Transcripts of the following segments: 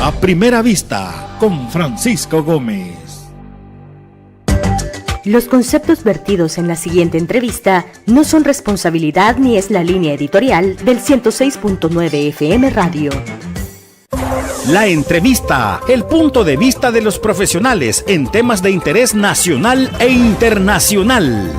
A Primera Vista, con Francisco Gómez. Los conceptos vertidos en la siguiente entrevista no son responsabilidad ni es la línea editorial del 106.9 FM Radio. La entrevista, el punto de vista de los profesionales en temas de interés nacional e internacional.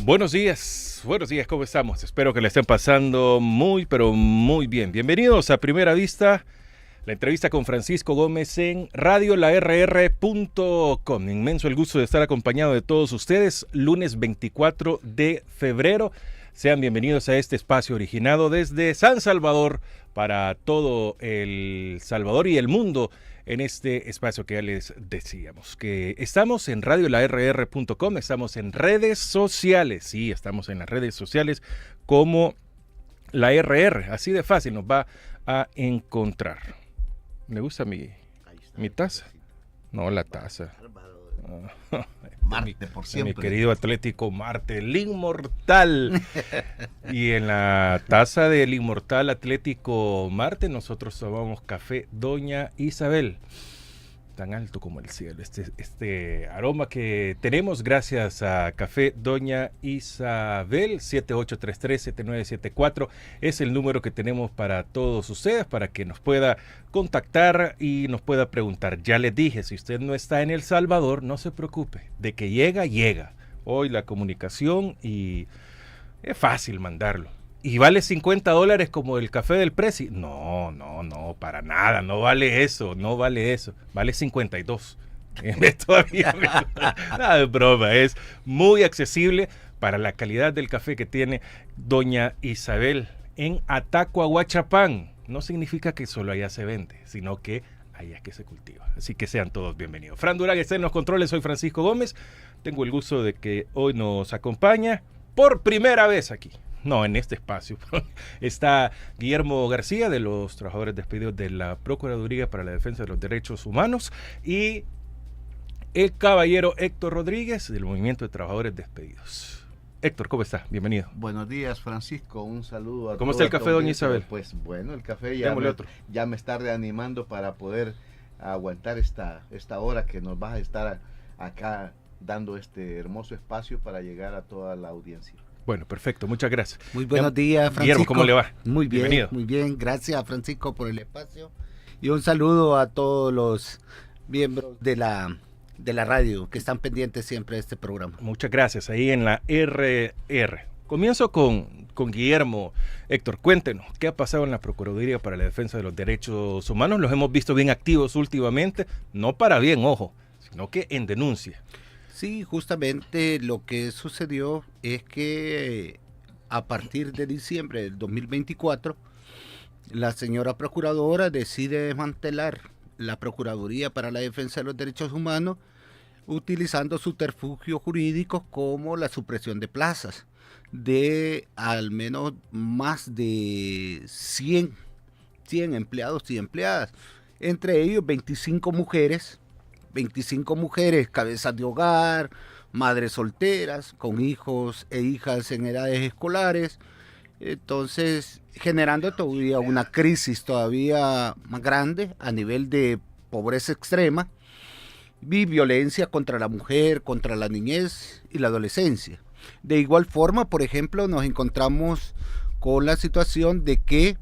Buenos días, ¿cómo estamos? Espero que le estén pasando muy, pero muy bien. Bienvenidos a Primera Vista, la entrevista con Francisco Gómez en radiolarr.com. Inmenso el gusto de estar acompañado de todos ustedes, lunes 24 de febrero. Sean bienvenidos a este espacio originado desde San Salvador para todo El Salvador y el mundo. En este espacio que ya les decíamos, que estamos en radiolarr.com, estamos en redes sociales, sí, estamos en las redes sociales como la RR, así de fácil nos va a encontrar. ¿Le gusta mi taza? No, la taza. Marte por siempre. Mi querido Atlético Marte, el inmortal. Y en la taza del inmortal Atlético Marte nosotros tomamos café Doña Isabel, tan alto como el cielo. Este aroma que tenemos gracias a Café Doña Isabel, 7833-7974 es el número que tenemos para todos ustedes, para que nos pueda contactar y nos pueda preguntar. Ya les dije, si usted no está en El Salvador, no se preocupe, de que llega. Hoy la comunicación y es fácil mandarlo. ¿Y vale $50 como el café del Prezi? No, para nada, no vale eso, vale 52. Todavía nada de broma, es muy accesible para la calidad del café que tiene Doña Isabel en Atacua, Huachapán. No significa que solo allá se vende, sino que allá es que se cultiva. Así que sean todos bienvenidos. Fran Durán está en los controles, soy Francisco Gómez. Tengo el gusto de que hoy nos acompaña por primera vez aquí. No, en este espacio. Está Guillermo García, de los trabajadores despedidos de la Procuraduría para la Defensa de los Derechos Humanos, y el caballero Héctor Rodríguez, del Movimiento de Trabajadores Despedidos. Héctor, ¿cómo está? Bienvenido. Buenos días, Francisco. Un saludo a ¿Cómo está el café, doña Isabel? Pues bueno, el café ya me está reanimando para poder aguantar esta hora que nos vas a estar acá dando este hermoso espacio para llegar a toda la audiencia. Bueno, perfecto, muchas gracias. Muy buenos días, Francisco. Guillermo, ¿cómo le va? Muy bien, bienvenido. Muy bien, gracias, Francisco, por el espacio. Y un saludo a todos los miembros de la radio que están pendientes siempre de este programa. Muchas gracias, ahí en la RR. Comienzo con Guillermo. Héctor, cuéntenos, ¿qué ha pasado en la Procuraduría para la Defensa de los Derechos Humanos? Los hemos visto bien activos últimamente, no para bien, ojo, sino que en denuncia. Sí, justamente lo que sucedió es que a partir de diciembre del 2024, la señora procuradora decide desmantelar la Procuraduría para la Defensa de los Derechos Humanos utilizando subterfugios jurídicos como la supresión de plazas de al menos más de 100 empleados y empleadas, entre ellos 25 mujeres, cabezas de hogar, madres solteras, con hijos e hijas en edades escolares. Entonces, generando todavía una crisis todavía más grande a nivel de pobreza extrema y violencia contra la mujer, contra la niñez y la adolescencia. De igual forma, por ejemplo, nos encontramos con la situación de que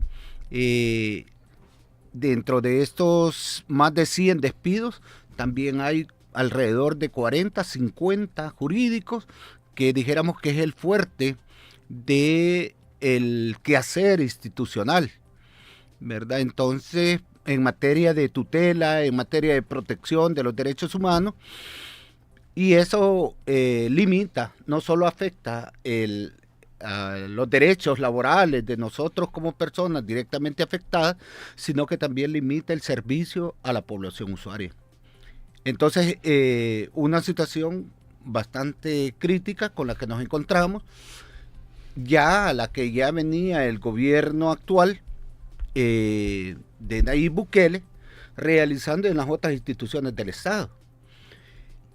dentro de estos más de 100 despidos, también hay alrededor de 40, 50 jurídicos que dijéramos que es el fuerte del quehacer institucional, ¿verdad? Entonces, en materia de tutela, en materia de protección de los derechos humanos, y eso limita, no solo afecta a los derechos laborales de nosotros como personas directamente afectadas, sino que también limita el servicio a la población usuaria. Entonces, una situación bastante crítica con la que nos encontramos, ya a la que ya venía el gobierno actual de Nayib Bukele realizando en las otras instituciones del Estado.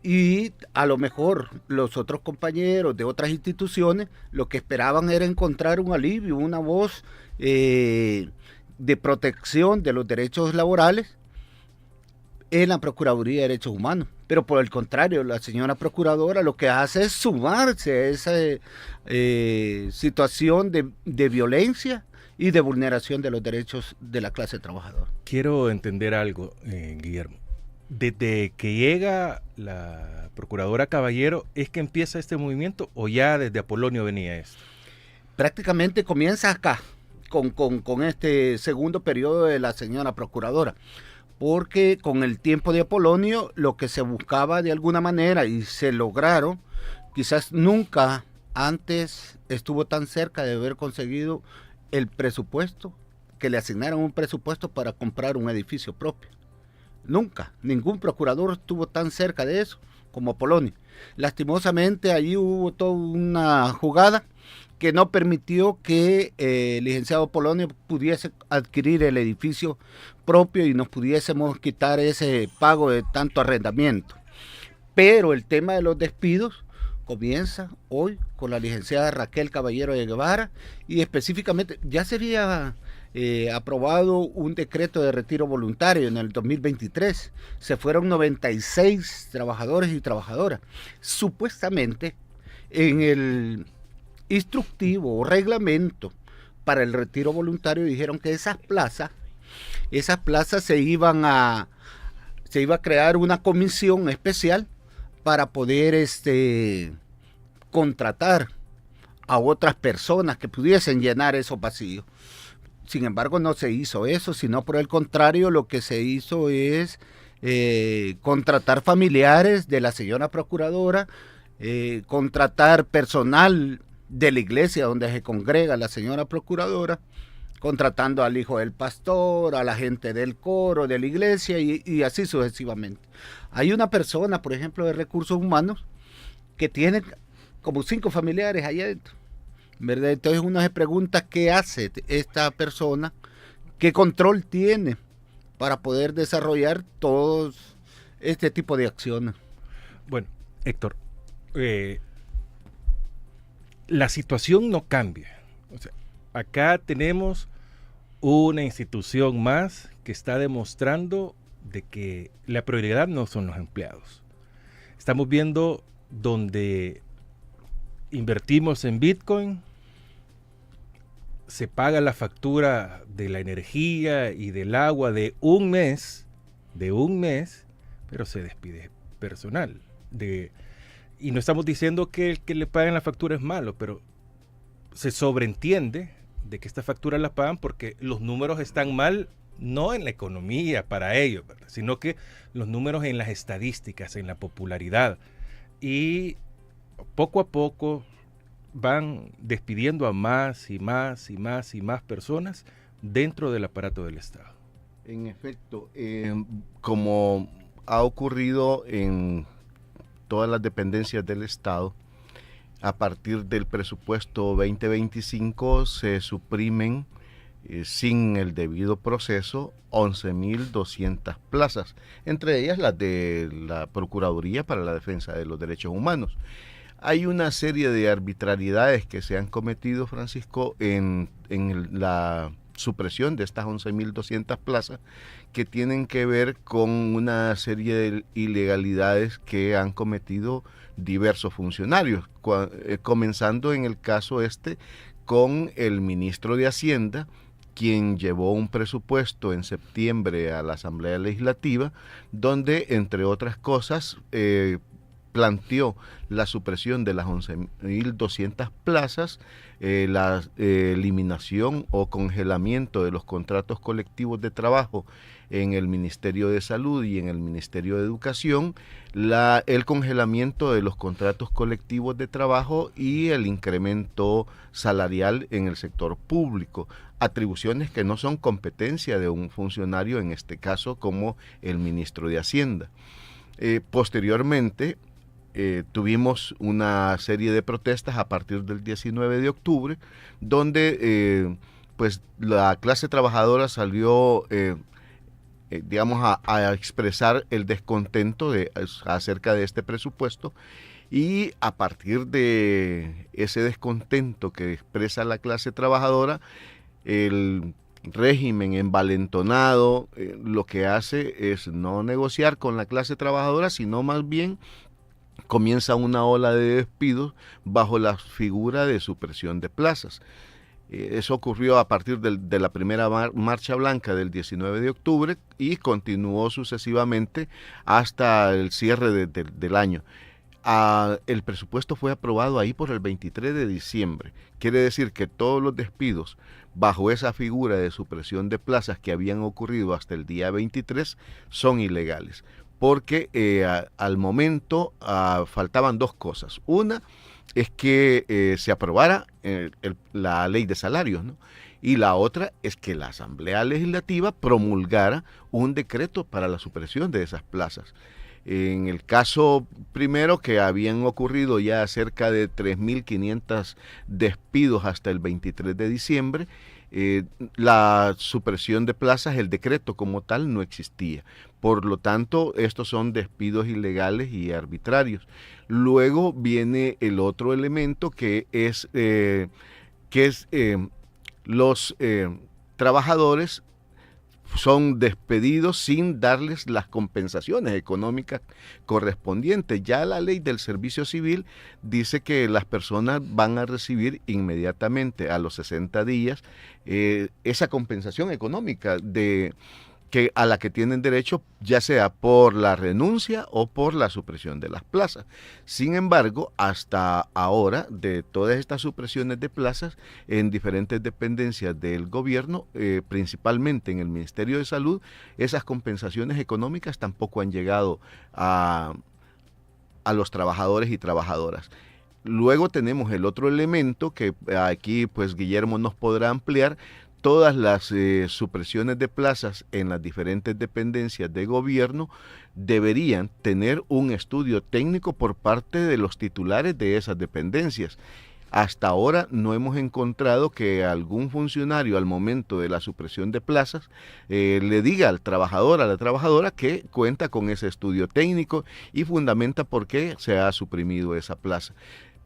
Y a lo mejor los otros compañeros de otras instituciones lo que esperaban era encontrar un alivio, una voz de protección de los derechos laborales en la Procuraduría de Derechos Humanos. Pero por el contrario, la señora Procuradora lo que hace es sumarse a esa situación de violencia y de vulneración de los derechos de la clase trabajadora. Quiero entender algo, Guillermo. ¿Desde que llega la Procuradora Caballero es que empieza este movimiento o ya desde Apolonio venía esto? Prácticamente comienza acá, con este segundo periodo de la señora Procuradora, porque con el tiempo de Apolonio lo que se buscaba de alguna manera y se lograron, quizás nunca antes estuvo tan cerca de haber conseguido el presupuesto, que le asignaran un presupuesto para comprar un edificio propio. Nunca, ningún procurador estuvo tan cerca de eso como Apolonio. Lastimosamente allí hubo toda una jugada que no permitió que el licenciado Apolonio pudiese adquirir el edificio propio y nos pudiésemos quitar ese pago de tanto arrendamiento. Pero el tema de los despidos comienza hoy con la licenciada Raquel Caballero de Guevara y específicamente ya se había aprobado un decreto de retiro voluntario en el 2023. Se fueron 96 trabajadores y trabajadoras. Supuestamente en el instructivo o reglamento para el retiro voluntario dijeron que esas plazas se iba a crear una comisión especial para poder contratar a otras personas que pudiesen llenar esos vacíos. Sin embargo, no se hizo eso, sino por el contrario, lo que se hizo es contratar familiares de la señora Procuradora, contratar personal de la iglesia donde se congrega la señora Procuradora, contratando al hijo del pastor, a la gente del coro, de la iglesia y así sucesivamente. Hay una persona, por ejemplo, de recursos humanos que tiene como 5 familiares allá adentro, ¿verdad? Entonces uno se pregunta qué hace esta persona, qué control tiene para poder desarrollar todos este tipo de acciones. Bueno, Héctor, la situación no cambia. O sea, acá tenemos una institución más que está demostrando de que la prioridad no son los empleados. Estamos viendo donde invertimos en Bitcoin, se paga la factura de la energía y del agua de un mes, pero se despide personal. Y no estamos diciendo que el que le paguen la factura es malo, pero se sobreentiende de que esta factura la pagan porque los números están mal, no en la economía para ellos, ¿verdad? Sino que los números en las estadísticas, en la popularidad. Y poco a poco van despidiendo a más y más y más y más personas dentro del aparato del Estado. En efecto, como ha ocurrido en todas las dependencias del Estado, a partir del presupuesto 2025 se suprimen sin el debido proceso 11.200 plazas, entre ellas las de la Procuraduría para la Defensa de los Derechos Humanos. Hay una serie de arbitrariedades que se han cometido, Francisco, en la supresión de estas 11.200 plazas que tienen que ver con una serie de ilegalidades que han cometido diversos funcionarios, comenzando en el caso con el ministro de Hacienda, quien llevó un presupuesto en septiembre a la Asamblea Legislativa, donde, entre otras cosas, planteó la supresión de las 11.200 plazas, la eliminación o congelamiento de los contratos colectivos de trabajo en el Ministerio de Salud y en el Ministerio de Educación, el congelamiento de los contratos colectivos de trabajo y el incremento salarial en el sector público, atribuciones que no son competencia de un funcionario, en este caso como el ministro de Hacienda. Posteriormente, tuvimos una serie de protestas a partir del 19 de octubre, donde pues la clase trabajadora salió digamos a expresar el descontento acerca de este presupuesto, y a partir de ese descontento que expresa la clase trabajadora, el régimen envalentonado lo que hace es no negociar con la clase trabajadora, sino más bien comienza una ola de despidos bajo la figura de supresión de plazas. Eso ocurrió a partir de la primera marcha blanca del 19 de octubre y continuó sucesivamente hasta el cierre del año. El presupuesto fue aprobado ahí por el 23 de diciembre. Quiere decir que todos los despidos bajo esa figura de supresión de plazas que habían ocurrido hasta el día 23 son ilegales, porque al momento faltaban dos cosas. Una es que se aprobara la ley de salarios, ¿no? Y la otra es que la Asamblea Legislativa promulgara un decreto para la supresión de esas plazas. En el caso primero, que habían ocurrido ya cerca de 3.500 despidos hasta el 23 de diciembre, la supresión de plazas, el decreto como tal, no existía. Por lo tanto, estos son despidos ilegales y arbitrarios. Luego viene el otro elemento que es los trabajadores son despedidos sin darles las compensaciones económicas correspondientes. Ya la ley del servicio civil dice que las personas van a recibir inmediatamente a los 60 días esa compensación económica a la que tienen derecho, ya sea por la renuncia o por la supresión de las plazas. Sin embargo, hasta ahora, de todas estas supresiones de plazas en diferentes dependencias del gobierno, principalmente en el Ministerio de Salud, esas compensaciones económicas tampoco han llegado a los trabajadores y trabajadoras. Luego tenemos el otro elemento que aquí pues Guillermo nos podrá ampliar. Todas las supresiones de plazas en las diferentes dependencias de gobierno deberían tener un estudio técnico por parte de los titulares de esas dependencias. Hasta ahora no hemos encontrado que algún funcionario al momento de la supresión de plazas le diga al trabajador, a la trabajadora, que cuenta con ese estudio técnico y fundamenta por qué se ha suprimido esa plaza.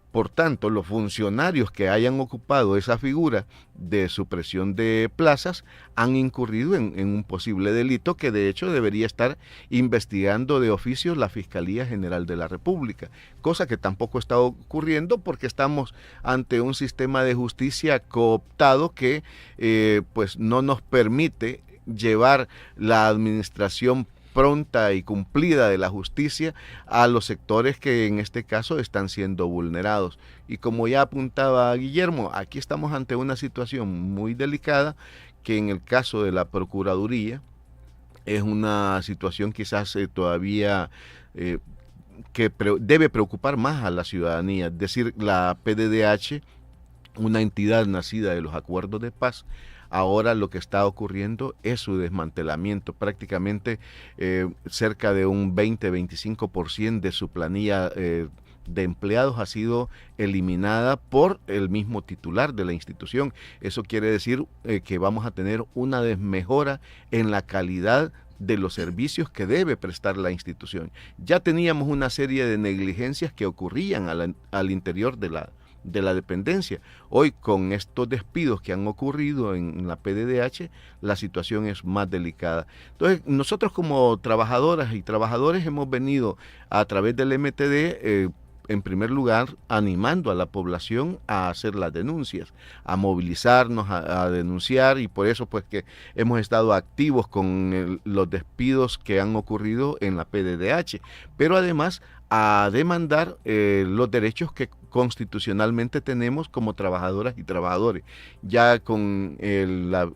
Por tanto, los funcionarios que hayan ocupado esa figura de supresión de plazas han incurrido en un posible delito que de hecho debería estar investigando de oficio la Fiscalía General de la República, cosa que tampoco está ocurriendo porque estamos ante un sistema de justicia cooptado que pues no nos permite llevar la administración pronta y cumplida de la justicia a los sectores que en este caso están siendo vulnerados. Y como ya apuntaba Guillermo, aquí estamos ante una situación muy delicada que en el caso de la Procuraduría es una situación quizás todavía que debe preocupar más a la ciudadanía. Es decir, la PDDH, una entidad nacida de los acuerdos de paz, ahora lo que está ocurriendo es su desmantelamiento. Prácticamente cerca de un 20-25% de su planilla de empleados ha sido eliminada por el mismo titular de la institución. Eso quiere decir que vamos a tener una desmejora en la calidad de los servicios que debe prestar la institución. Ya teníamos una serie de negligencias que ocurrían al interior de la dependencia. Hoy, con estos despidos que han ocurrido en la PDDH, la situación es más delicada. Entonces, nosotros como trabajadoras y trabajadores hemos venido a través del MTD en primer lugar, animando a la población a hacer las denuncias, a movilizarnos, a denunciar, y por eso pues que hemos estado activos con los despidos que han ocurrido en la PDDH, pero además a demandar los derechos que constitucionalmente tenemos como trabajadoras y trabajadores. Ya con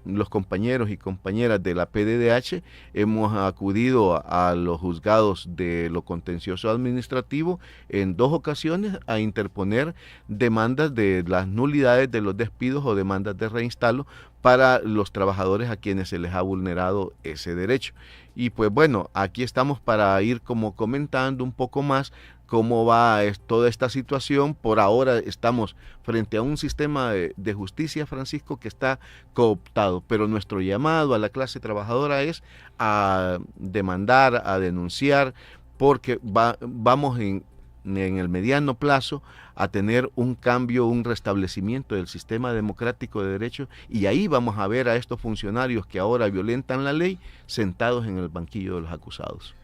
los compañeros y compañeras de la PDDH hemos acudido a los juzgados de lo contencioso administrativo en 2 ocasiones a interponer demandas de las nulidades de los despidos o demandas de reinstalo para los trabajadores a quienes se les ha vulnerado ese derecho. Y pues bueno, aquí estamos para ir como comentando un poco más cómo va toda esta situación. Por ahora estamos frente a un sistema de justicia, Francisco, que está cooptado, pero nuestro llamado a la clase trabajadora es a demandar, a denunciar, porque vamos en el mediano plazo a tener un cambio, un restablecimiento del sistema democrático de derechos, y ahí vamos a ver a estos funcionarios que ahora violentan la ley sentados en el banquillo de los acusados.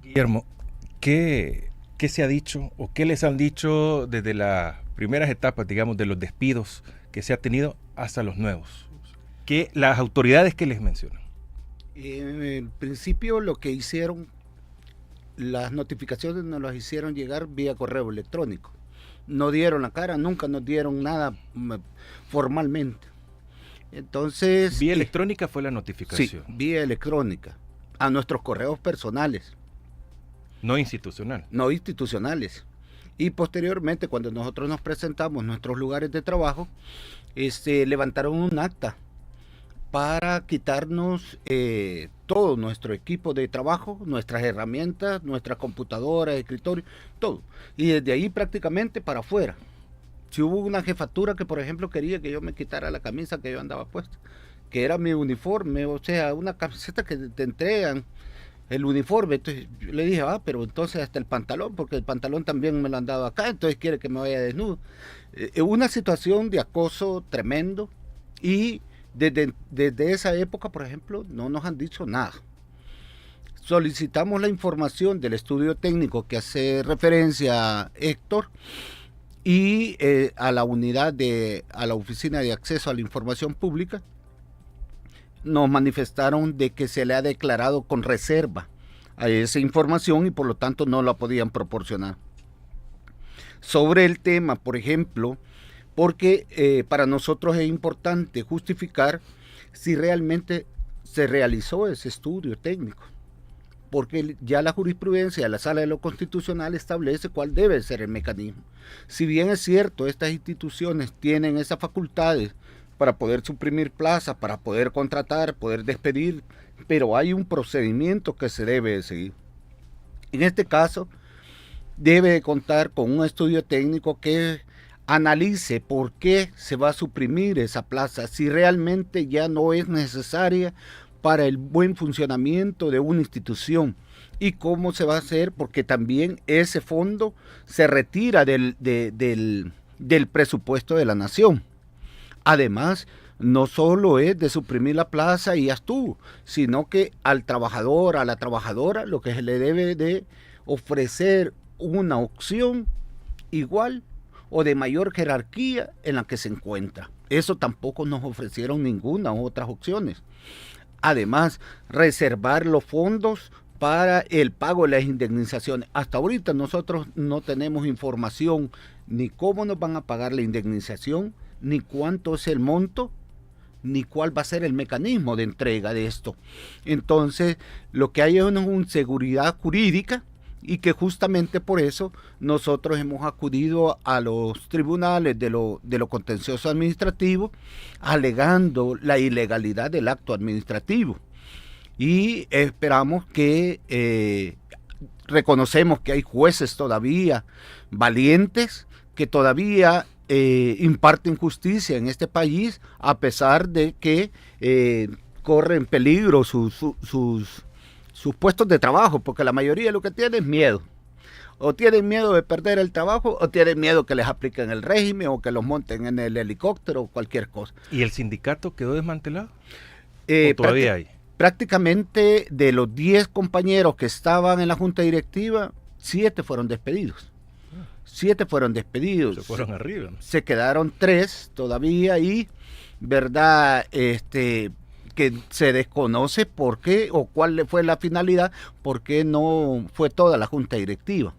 Guillermo, ¿qué se ha dicho o qué les han dicho desde las primeras etapas, digamos, de los despidos que se ha tenido hasta los nuevos? ¿Qué las autoridades que les mencionan? En principio lo que hicieron, las notificaciones nos las hicieron llegar vía correo electrónico. No dieron la cara, nunca nos dieron nada formalmente. Entonces, ¿vía electrónica fue la notificación? Sí, vía electrónica, a nuestros correos personales. No institucional. No institucionales. Y posteriormente, cuando nosotros nos presentamos en nuestros lugares de trabajo, levantaron un acta para quitarnos todo nuestro equipo de trabajo, nuestras herramientas, nuestras computadoras, escritorio, todo. Y desde ahí prácticamente para afuera. Si hubo una jefatura que, por ejemplo, quería que yo me quitara la camisa que yo andaba puesta, que era mi uniforme, o sea, una camiseta que te entregan, el uniforme. Entonces yo le dije, pero entonces hasta el pantalón, porque el pantalón también me lo han dado acá, entonces quiere que me vaya desnudo. Una situación de acoso tremendo, y desde esa época, por ejemplo, no nos han dicho nada. Solicitamos la información del estudio técnico que hace referencia a Héctor, y a la oficina de acceso a la información pública. Nos manifestaron de que se le ha declarado con reserva a esa información y por lo tanto no la podían proporcionar. Sobre el tema, por ejemplo, porque para nosotros es importante justificar si realmente se realizó ese estudio técnico, porque ya la jurisprudencia de la Sala de lo Constitucional establece cuál debe ser el mecanismo. Si bien es cierto, estas instituciones tienen esas facultades para poder suprimir plazas, para poder contratar, poder despedir, pero hay un procedimiento que se debe seguir. En este caso, debe contar con un estudio técnico que analice por qué se va a suprimir esa plaza, si realmente ya no es necesaria para el buen funcionamiento de una institución, y cómo se va a hacer, porque también ese fondo se retira del presupuesto de la nación. Además, no solo es de suprimir la plaza y ya estuvo, sino que al trabajador, a la trabajadora, lo que se le debe de ofrecer una opción igual o de mayor jerarquía en la que se encuentra. Eso tampoco nos ofrecieron ninguna otras opciones. Además, reservar los fondos para el pago de las indemnizaciones. Hasta ahorita nosotros no tenemos información ni cómo nos van a pagar la indemnización, ni cuánto es el monto, ni cuál va a ser el mecanismo de entrega de esto. Entonces, lo que hay es una inseguridad jurídica, y que justamente por eso nosotros hemos acudido a los tribunales de lo contencioso administrativo, alegando la ilegalidad del acto administrativo. Y esperamos que reconocemos que hay jueces todavía valientes, que todavía imparten justicia en este país, a pesar de que corre en peligro sus puestos de trabajo, porque la mayoría lo que tiene es miedo. O tienen miedo de perder el trabajo, o tienen miedo que les apliquen el régimen, o que los monten en el helicóptero, o cualquier cosa. ¿Y el sindicato quedó desmantelado? ¿O todavía hay? Prácticamente de los 10 compañeros que estaban en la junta directiva, 7 fueron despedidos. 7 fueron despedidos. Se fueron arriba, ¿no? Se quedaron 3 todavía ahí, ¿verdad? Que se desconoce por qué o cuál fue la finalidad, por qué no fue toda la junta directiva,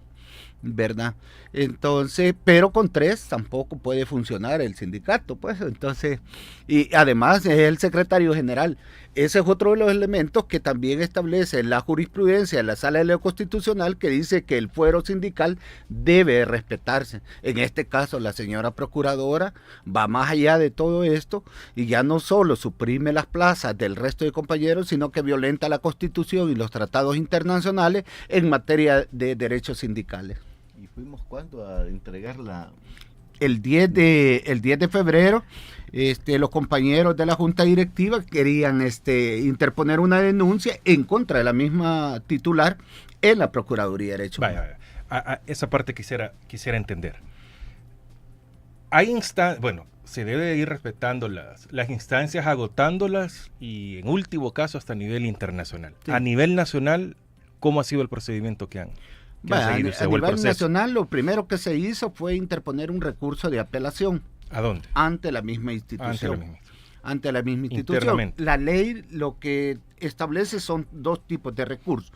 ¿verdad? Entonces, pero con 3 tampoco puede funcionar el sindicato, pues. Entonces, y además es el secretario general. Ese es otro de los elementos que también establece la jurisprudencia de la Sala de lo Constitucional, que dice que el fuero sindical debe respetarse. En este caso, la señora procuradora va más allá de todo esto y ya no solo suprime las plazas del resto de compañeros, sino que violenta la Constitución y los tratados internacionales en materia de derechos sindicales. ¿Y fuimos cuándo a entregarla? El 10 de febrero, los compañeros de la Junta Directiva querían interponer una denuncia en contra de la misma titular en la Procuraduría de Derechos Humanos. A esa parte quisiera entender. Hay se debe ir respetando las instancias, agotándolas y en último caso hasta a nivel internacional. Sí. A nivel nacional, ¿cómo ha sido el procedimiento que han seguido? A nivel nacional, lo primero que se hizo fue interponer un recurso de apelación. ¿A dónde? Ante la misma institución. Ante la misma institución. La ley lo que establece son 2 tipos de recursos.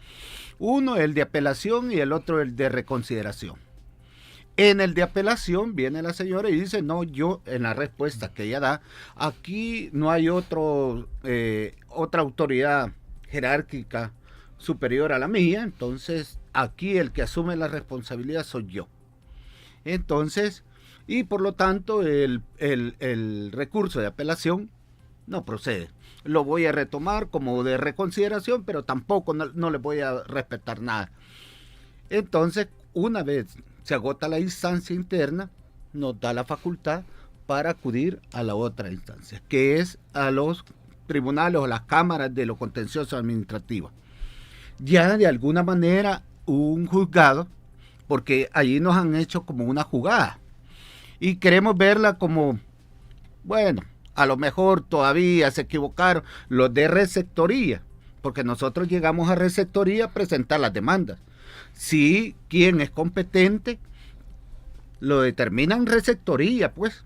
Uno, el de apelación, y el otro, el de reconsideración. En el de apelación viene la señora y dice, no, yo, en la respuesta que ella da, aquí no hay otra autoridad jerárquica superior a la mía, entonces aquí el que asume la responsabilidad soy yo. Entonces, y por lo tanto el recurso de apelación no procede. Lo voy a retomar como de reconsideración, pero tampoco no le voy a respetar nada. Entonces, una vez se agota la instancia interna, nos da la facultad para acudir a la otra instancia, que es a los tribunales o las cámaras de lo contencioso administrativo. Ya de alguna manera un juzgado, porque allí nos han hecho como una jugada y queremos verla como, bueno, a lo mejor todavía se equivocaron los de receptoría, porque nosotros llegamos a receptoría a presentar las demandas. Si quien es competente lo determina en receptoría, pues,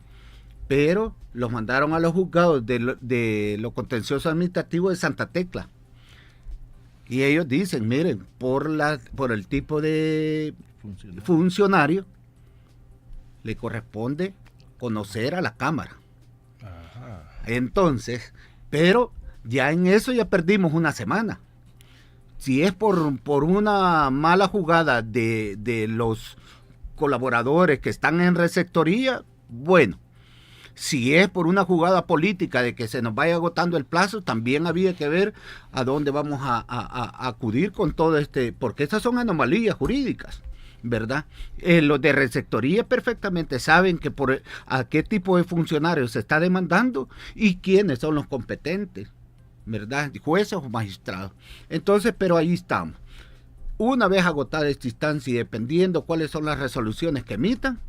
pero los mandaron a los juzgados de lo contencioso administrativo de Santa Tecla. Y ellos dicen, miren, por el tipo de funcionario, le corresponde conocer a la Cámara. Ajá. Entonces, pero ya en eso ya perdimos una semana. Si es por una mala jugada de los colaboradores que están en receptoría, bueno. Si es por una jugada política de que se nos vaya agotando el plazo, también había que ver a dónde vamos a acudir con todo porque estas son anomalías jurídicas, ¿verdad? Los de receptoría perfectamente saben a qué tipo de funcionarios se está demandando y quiénes son los competentes, ¿verdad? Jueces o magistrados. Entonces, pero ahí estamos. Una vez agotada esta instancia y dependiendo cuáles son las resoluciones que emitan,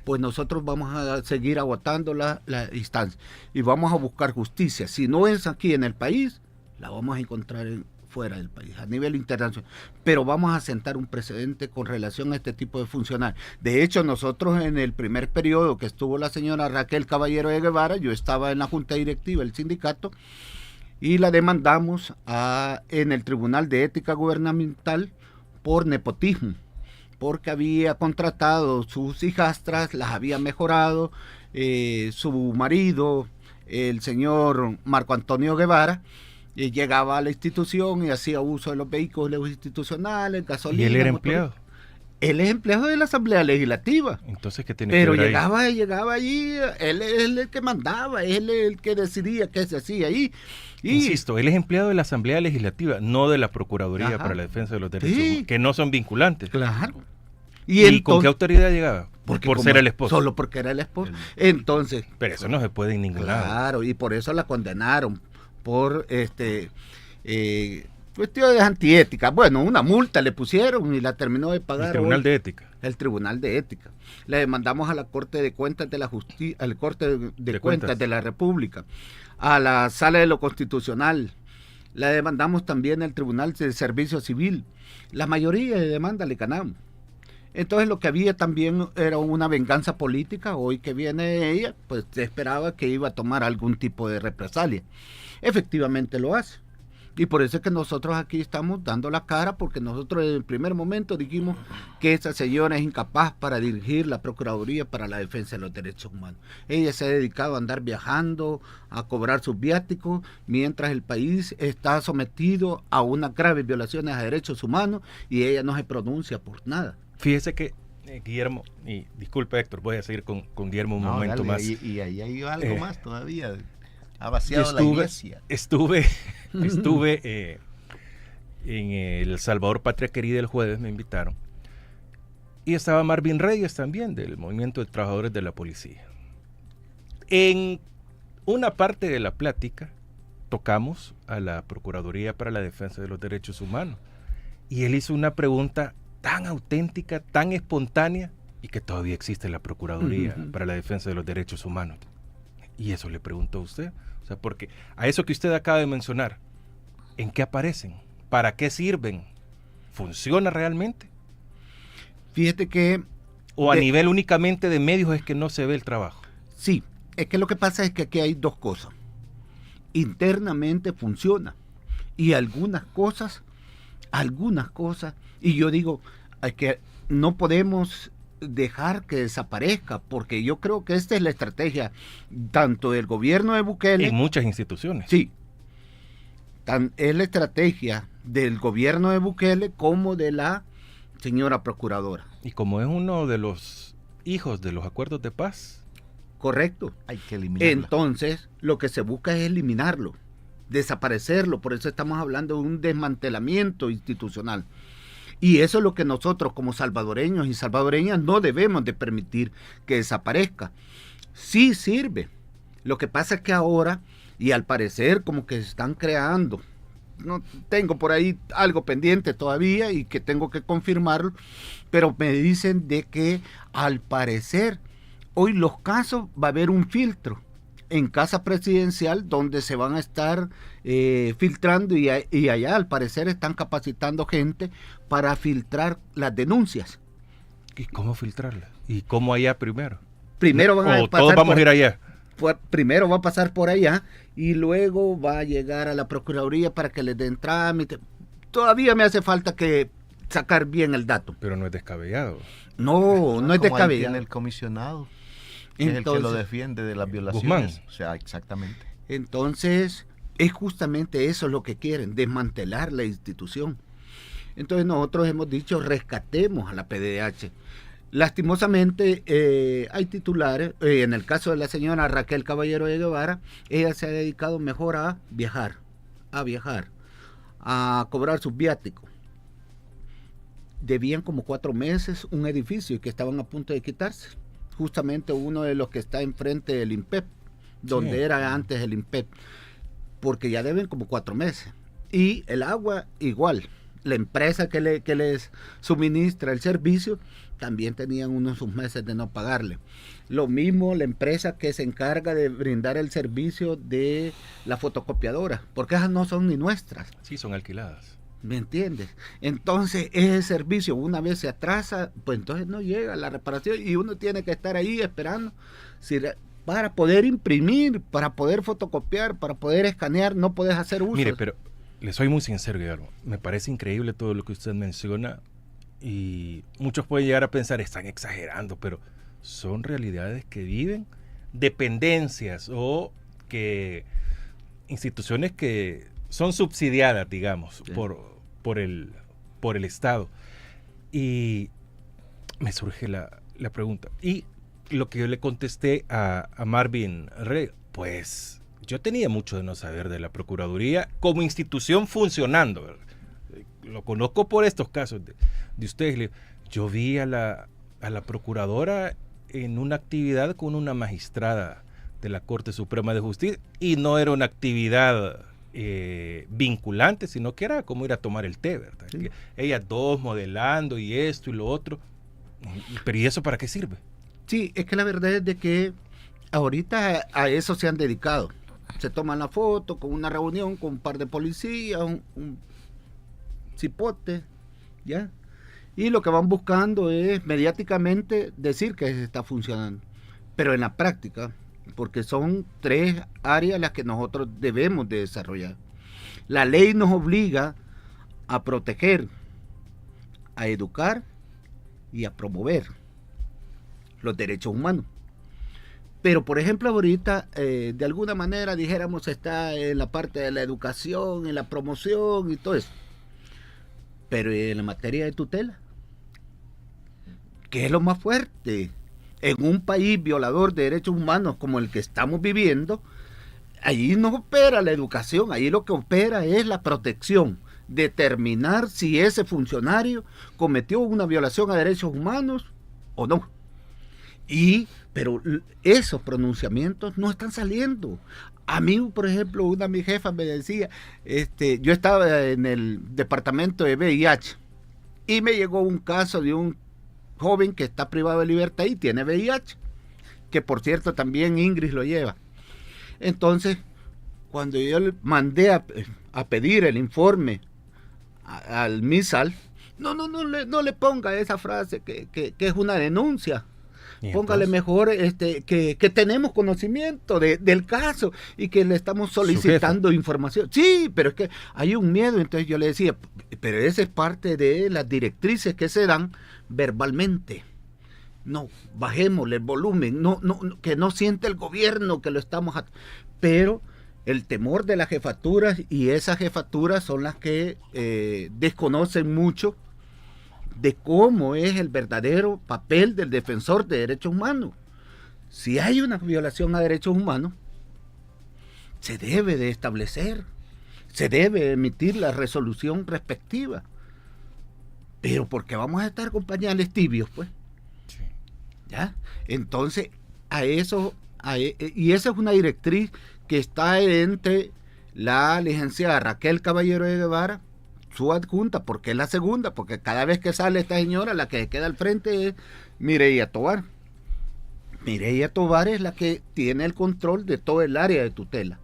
pues nosotros vamos a seguir agotando la instancia y vamos a buscar justicia. Si no es aquí en el país, la vamos a encontrar fuera del país, a nivel internacional. Pero vamos a sentar un precedente con relación a este tipo de funcionarios. De hecho, nosotros en el primer periodo que estuvo la señora Raquel Caballero de Guevara, yo estaba en la junta directiva del sindicato y la demandamos en el Tribunal de Ética Gubernamental por nepotismo, porque había contratado sus hijastras, las había mejorado, su marido, el señor Marco Antonio Guevara, llegaba a la institución y hacía uso de los vehículos institucionales, gasolina. ¿Y él era empleado? Él es empleado de la Asamblea Legislativa. Entonces, ¿qué tiene que ver ahí? Pero llegaba allí, él es el que mandaba, él es el que decidía qué se hacía ahí. Insisto, él es empleado de la Asamblea Legislativa, no de la Procuraduría para la Defensa de los Derechos Humanos, que no son vinculantes. Claro. ¿Y entonces, con qué autoridad llegaba? Por ser el esposo. Solo porque era el esposo. Entonces. Pero eso no se puede en ningún lado. Claro, y por eso la condenaron por cuestiones antiéticas. Bueno, una multa le pusieron y la terminó de pagar. El Tribunal de Ética. El Tribunal de Ética. Le demandamos a la Corte de Cuentas de la Justicia, al Corte de Cuentas de la República, a la Sala de lo Constitucional. La demandamos también al Tribunal de Servicio Civil. La mayoría de demandas le ganamos. Entonces lo que había también era una venganza política. Hoy que viene ella, pues se esperaba que iba a tomar algún tipo de represalia. Efectivamente lo hace. Y por eso es que nosotros aquí estamos dando la cara, porque nosotros en el primer momento dijimos que esa señora es incapaz para dirigir la Procuraduría para la Defensa de los Derechos Humanos. Ella se ha dedicado a andar viajando, a cobrar sus viáticos, mientras el país está sometido a unas graves violaciones a derechos humanos y ella no se pronuncia por nada. Fíjese que Guillermo, y disculpe Héctor, voy a seguir con Guillermo un momento más. Y ahí hay algo más todavía. Ha vaciado la iglesia. Estuve en El Salvador Patria Querida el jueves, me invitaron. Y estaba Marvin Reyes también, del Movimiento de Trabajadores de la Policía. En una parte de la plática tocamos a la Procuraduría para la Defensa de los Derechos Humanos. Y él hizo una pregunta tan auténtica, tan espontánea, y que todavía existe la Procuraduría para la Defensa de los Derechos Humanos. Y eso le pregunto a usted. O sea, porque a eso que usted acaba de mencionar, ¿en qué aparecen? ¿Para qué sirven? ¿Funciona realmente? Fíjate que... ¿O a nivel únicamente de medios es que no se ve el trabajo? Sí, es que lo que pasa es que aquí hay dos cosas. Internamente funciona. Y algunas cosas, y yo digo, es que no podemos dejar que desaparezca, porque yo creo que esta es la estrategia tanto del gobierno de Bukele, en muchas instituciones. Sí, es la estrategia del gobierno de Bukele como de la señora procuradora. Y como es uno de los hijos de los acuerdos de paz. Correcto. Hay que eliminarlo. Entonces, lo que se busca es eliminarlo, desaparecerlo. Por eso estamos hablando de un desmantelamiento institucional. Y eso es lo que nosotros como salvadoreños y salvadoreñas no debemos de permitir que desaparezca. Sí sirve. Lo que pasa es que ahora, y al parecer como que se están creando, no tengo por ahí algo pendiente todavía y que tengo que confirmarlo, pero me dicen de que al parecer hoy los casos va a haber un filtro en Casa Presidencial donde se van a estar filtrando y allá al parecer están capacitando gente para filtrar las denuncias. ¿Y cómo filtrarlas? ¿Y cómo allá primero? Primero van a pasar todos vamos a ir allá. Primero va a pasar por allá y luego va a llegar a la Procuraduría para que les den trámite. Todavía me hace falta que sacar bien el dato. Pero no es descabellado. No es descabellado. Tiene el comisionado, que es el que lo defiende de las violaciones. Guzmán. O sea, exactamente. Entonces, es justamente eso lo que quieren, desmantelar la institución. Entonces nosotros hemos dicho, rescatemos a la PDH. Lastimosamente hay titulares, en el caso de la señora Raquel Caballero de Guevara, ella se ha dedicado mejor a viajar, a cobrar sus viáticos. Debían como 4 meses un edificio que estaban a punto de quitarse, justamente uno de los que está enfrente del INPEP, donde era antes el INPEP, porque ya deben como 4 meses. Y el agua igual, la empresa que les suministra el servicio también tenían unos meses de no pagarle. Lo mismo la empresa que se encarga de brindar el servicio de la fotocopiadora, porque esas no son ni nuestras. Sí, son alquiladas. ¿Me entiendes? Entonces ese servicio una vez se atrasa, pues entonces no llega la reparación y uno tiene que estar ahí esperando para poder imprimir, para poder fotocopiar, para poder escanear, no puedes hacer uso. Mire, pero le soy muy sincero, Guillermo, me parece increíble todo lo que usted menciona y muchos pueden llegar a pensar, están exagerando, pero son realidades que viven dependencias o que instituciones que son subsidiadas, digamos, sí, por el Estado. Y me surge la pregunta. Y lo que yo le contesté a Marvin Rey, pues yo tenía mucho de no saber de la Procuraduría como institución funcionando, ¿verdad? Lo conozco por estos casos de ustedes. Yo vi a la Procuradora en una actividad con una magistrada de la Corte Suprema de Justicia y no era una actividad vinculante, sino que era como ir a tomar el té, ¿verdad? Sí. Ellas dos modelando y esto y lo otro. Pero ¿y eso para qué sirve? Sí, es que la verdad es de que ahorita a eso se han dedicado. Se toman la foto con una reunión con un par de policías, un cipote, ¿ya? y lo que van buscando es mediáticamente decir que está funcionando. Pero en la práctica, porque son 3 áreas las que nosotros debemos de desarrollar. La ley nos obliga a proteger, a educar y a promover los derechos humanos. Pero, por ejemplo, ahorita, de alguna manera, dijéramos, está en la parte de la educación, en la promoción y todo eso. Pero en la materia de tutela, ¿qué es lo más fuerte? En un país violador de derechos humanos como el que estamos viviendo, allí no opera la educación, allí lo que opera es la protección, determinar si ese funcionario cometió una violación a derechos humanos o no. Pero esos pronunciamientos no están saliendo. A mí, por ejemplo, una de mis jefas me decía, yo estaba en el departamento de VIH y me llegó un caso de un joven que está privado de libertad y tiene VIH, que por cierto también Ingrid lo lleva. Entonces, cuando yo le mandé a pedir el informe al MISAL, no le ponga esa frase que es una denuncia. Póngale mejor que tenemos conocimiento del caso y que le estamos solicitando información. Sí, pero es que hay un miedo. Entonces yo le decía, pero esa es parte de las directrices que se dan verbalmente. No, bajémosle el volumen, que no siente el gobierno que lo estamos... Pero el temor de las jefaturas, y esas jefaturas son las que desconocen mucho de cómo es el verdadero papel del defensor de derechos humanos. Si hay una violación a derechos humanos, se debe de establecer, se debe emitir la resolución respectiva. Pero porque vamos a estar con pañales tibios, pues. Sí. ¿Ya? Entonces, y esa es una directriz que está entre la licenciada Raquel Caballero de Guevara, su adjunta, porque es la segunda, porque cada vez que sale esta señora, la que queda al frente es Mireya Tovar. Mireya Tovar es la que tiene el control de todo el área de tutela.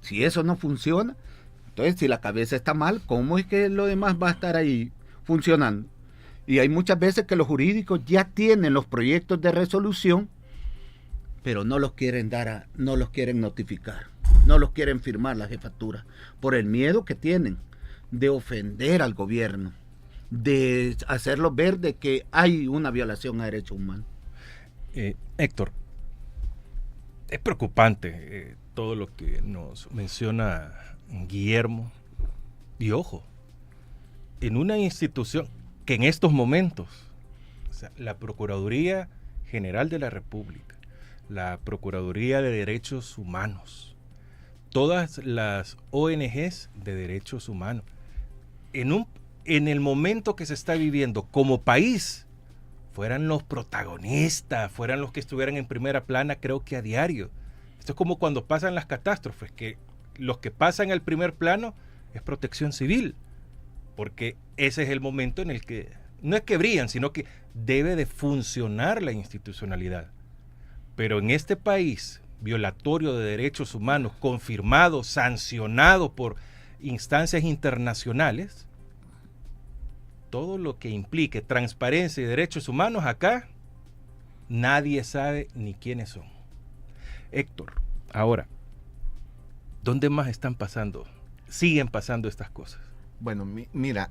Si eso no funciona, entonces si la cabeza está mal, ¿cómo es que lo demás va a estar ahí funcionando? Y hay muchas veces que los jurídicos ya tienen los proyectos de resolución, pero no los quieren no los quieren notificar, no los quieren firmar las jefaturas, por el miedo que tienen de ofender al gobierno, de hacerlo ver de que hay una violación a derechos humanos. Héctor, es preocupante todo lo que nos menciona Guillermo, y ojo, en una institución que en estos momentos, o sea, la Procuraduría General de la República, la Procuraduría de Derechos Humanos, todas las ONGs de derechos humanos, en el momento que se está viviendo como país, fueran los protagonistas, fueran los que estuvieran en primera plana, creo que a diario. Esto es como cuando pasan las catástrofes, que los que pasan al primer plano es protección civil, porque ese es el momento en el que, no es que brillan, sino que debe de funcionar la institucionalidad. Pero en este país violatorio de derechos humanos, confirmado, sancionado por instancias internacionales, todo lo que implique transparencia y derechos humanos acá, nadie sabe ni quiénes son. Héctor, ahora, ¿dónde más siguen pasando estas cosas? Bueno, mira,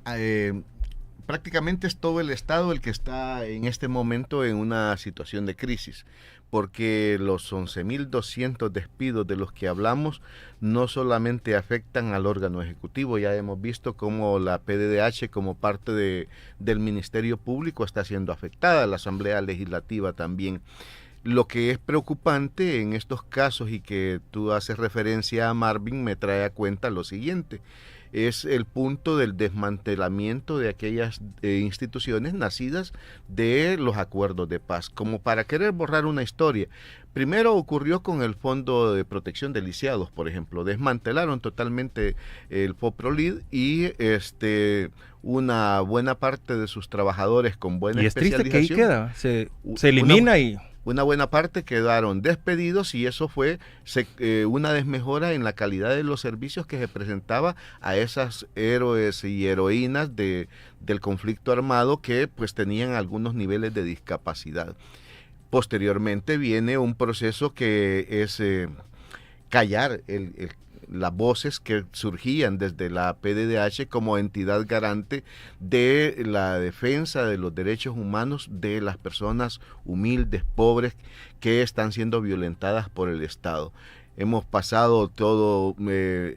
prácticamente es todo el Estado el que está en este momento en una situación de crisis, porque los 11.200 despidos de los que hablamos no solamente afectan al órgano ejecutivo, ya hemos visto cómo la PDDH como parte del Ministerio Público está siendo afectada, la Asamblea Legislativa también. Lo que es preocupante en estos casos y que tú haces referencia a Marvin me trae a cuenta lo siguiente. Es el punto del desmantelamiento de aquellas instituciones nacidas de los acuerdos de paz, como para querer borrar una historia. Primero ocurrió con el Fondo de Protección de Lisiados, por ejemplo, desmantelaron totalmente el FOPROLID y una buena parte de sus trabajadores con buena especialización. Y es triste que ahí queda, se elimina y una buena parte quedaron despedidos y eso fue una desmejora en la calidad de los servicios que se presentaba a esas héroes y heroínas del conflicto armado que pues tenían algunos niveles de discapacidad. Posteriormente viene un proceso que es callar las voces que surgían desde la PDDH como entidad garante de la defensa de los derechos humanos de las personas humildes, pobres, que están siendo violentadas por el Estado. Hemos pasado todo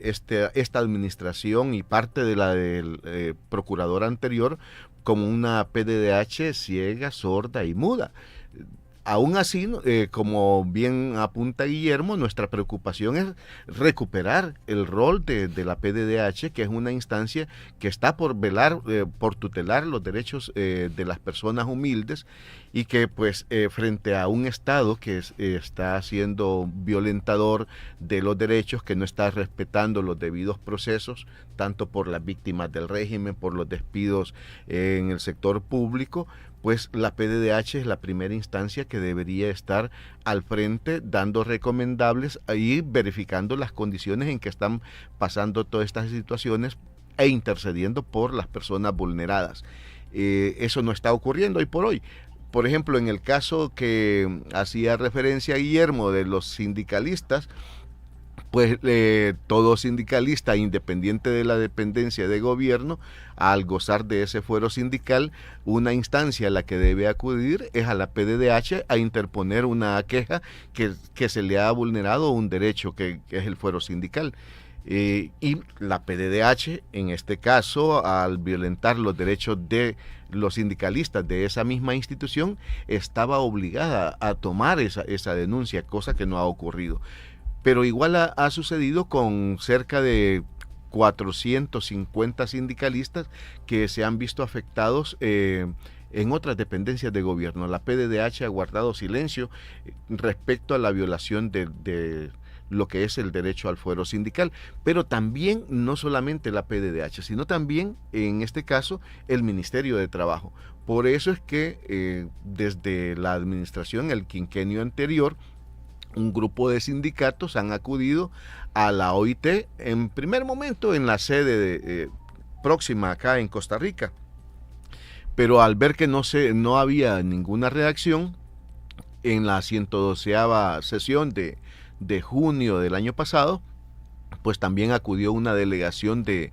esta administración y parte de la del procurador anterior como una PDDH ciega, sorda y muda. Aún así, como bien apunta Guillermo, nuestra preocupación es recuperar el rol de la PDDH, que es una instancia que está por velar, por tutelar los derechos de las personas humildes y que pues frente a un Estado que está siendo violentador de los derechos, que no está respetando los debidos procesos, tanto por las víctimas del régimen, por los despidos en el sector público, pues la PDDH es la primera instancia que debería estar al frente dando recomendables y verificando las condiciones en que están pasando todas estas situaciones e intercediendo por las personas vulneradas. Eso no está ocurriendo hoy por hoy. Por ejemplo, en el caso que hacía referencia a Guillermo de los sindicalistas, pues todo sindicalista, independiente de la dependencia de gobierno, al gozar de ese fuero sindical, una instancia a la que debe acudir es a la PDDH a interponer una queja que se le ha vulnerado un derecho que es el fuero sindical. Y la PDDH, en este caso, al violentar los derechos de los sindicalistas de esa misma institución, estaba obligada a tomar esa denuncia, cosa que no ha ocurrido. Pero igual ha sucedido con cerca de 450 sindicalistas que se han visto afectados en otras dependencias de gobierno. La PDDH ha guardado silencio respecto a la violación de lo que es el derecho al fuero sindical, pero también no solamente la PDDH, sino también en este caso el Ministerio de Trabajo. Por eso es que desde la administración, el quinquenio anterior, un grupo de sindicatos han acudido a la OIT en primer momento en la sede próxima acá en Costa Rica, pero al ver que no había ninguna reacción, en la 112ª sesión de junio del año pasado, pues también acudió una delegación de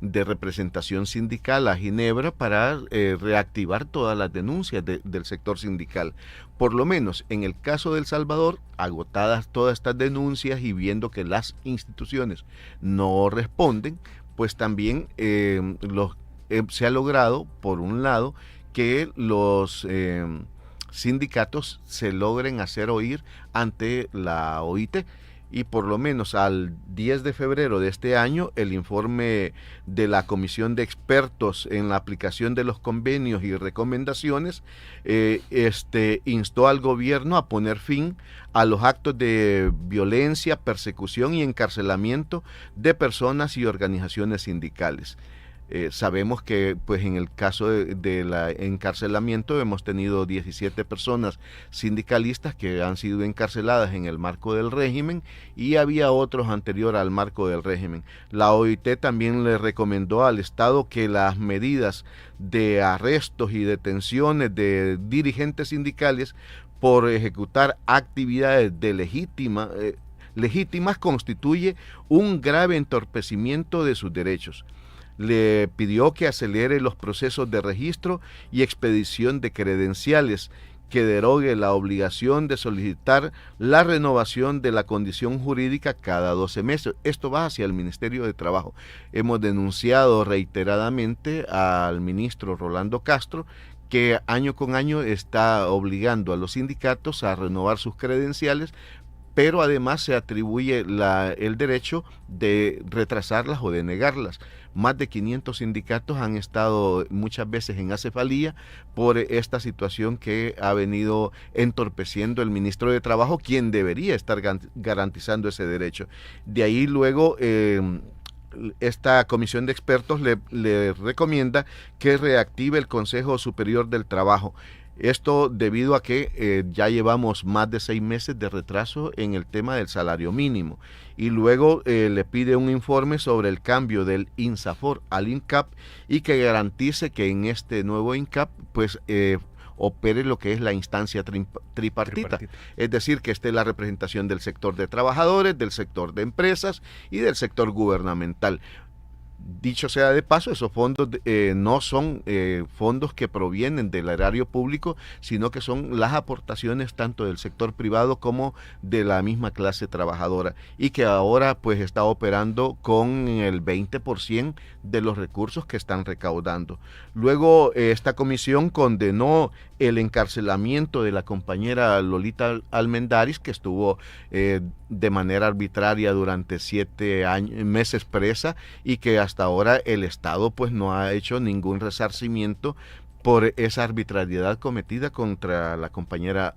representación sindical a Ginebra para reactivar todas las denuncias del sector sindical. Por lo menos en el caso de El Salvador, agotadas todas estas denuncias y viendo que las instituciones no responden, pues también se ha logrado, por un lado, que los sindicatos se logren hacer oír ante la OIT. Y por lo menos al 10 de febrero de este año, el informe de la Comisión de Expertos en la aplicación de los convenios y recomendaciones instó al gobierno a poner fin a los actos de violencia, persecución y encarcelamiento de personas y organizaciones sindicales. Sabemos que pues en el caso del encarcelamiento hemos tenido 17 personas sindicalistas que han sido encarceladas en el marco del régimen y había otros anterior al marco del régimen. La OIT también le recomendó al Estado que las medidas de arrestos y detenciones de dirigentes sindicales por ejecutar actividades legítimas constituye un grave entorpecimiento de sus derechos. Le pidió que acelere los procesos de registro y expedición de credenciales, que derogue la obligación de solicitar la renovación de la condición jurídica cada 12 meses. Esto va hacia el Ministerio de Trabajo. Hemos denunciado reiteradamente al ministro Rolando Castro que año con año está obligando a los sindicatos a renovar sus credenciales, pero además se atribuye el derecho de retrasarlas o de negarlas. Más de 500 sindicatos han estado muchas veces en acefalía por esta situación que ha venido entorpeciendo el ministro de Trabajo, quien debería estar garantizando ese derecho. De ahí luego esta comisión de expertos le recomienda que reactive el Consejo Superior del Trabajo. Esto debido a que ya llevamos más de 6 meses de retraso en el tema del salario mínimo. Y luego le pide un informe sobre el cambio del INSAFOR al INCAP y que garantice que en este nuevo INCAP pues opere lo que es la instancia tripartita. Es decir, que esté la representación del sector de trabajadores, del sector de empresas y del sector gubernamental. Dicho sea de paso, esos fondos no son fondos que provienen del erario público, sino que son las aportaciones tanto del sector privado como de la misma clase trabajadora, y que ahora pues está operando con el 20% de los recursos que están recaudando. Luego esta comisión condenó el encarcelamiento de la compañera Lolita Almendaris, que estuvo de manera arbitraria durante 7 meses presa, y que hasta ahora el Estado pues no ha hecho ningún resarcimiento por esa arbitrariedad cometida contra la compañera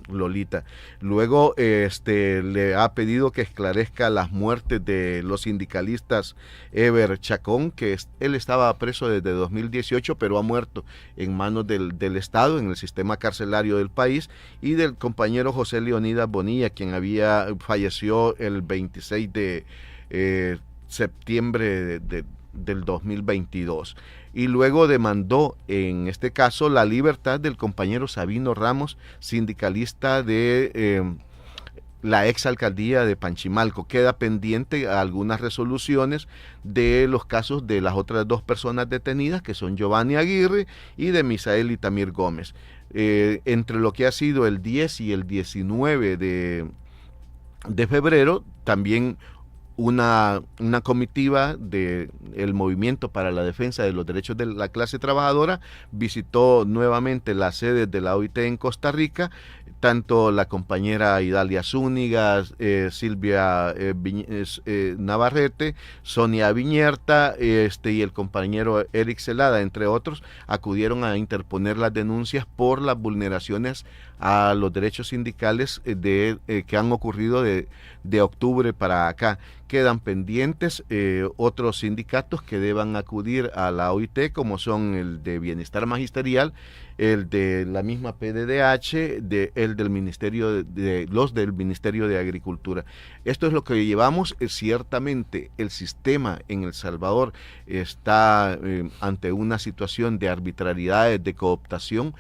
Lolita. Luego le ha pedido que esclarezca las muertes de los sindicalistas Eber Chacón, que él estaba preso desde 2018, pero ha muerto en manos del Estado, en el sistema carcelario del país, y del compañero José Leonidas Bonilla, quien falleció el 26 de septiembre del 2022. Y luego demandó en este caso la libertad del compañero Sabino Ramos, sindicalista de la exalcaldía de Panchimalco. Queda pendiente algunas resoluciones de los casos de las otras 2 personas detenidas, que son Giovanni Aguirre y de Misael Itamir Gómez. Entre lo que ha sido el 10 y el 19 de febrero, también una comitiva del Movimiento para la Defensa de los Derechos de la Clase Trabajadora visitó nuevamente la sede de la OIT en Costa Rica. Tanto la compañera Idalia Zúñiga, Silvia Navarrete, Sonia Viñerta y el compañero Eric Celada, entre otros, acudieron a interponer las denuncias por las vulneraciones a los derechos sindicales que han ocurrido de octubre para acá. Quedan pendientes otros sindicatos que deban acudir a la OIT, como son el de Bienestar Magisterial, el de la misma PDDH, el del Ministerio los del Ministerio de Agricultura. Esto es lo que llevamos. Ciertamente el sistema en El Salvador está ante una situación de arbitrariedades, de cooptación,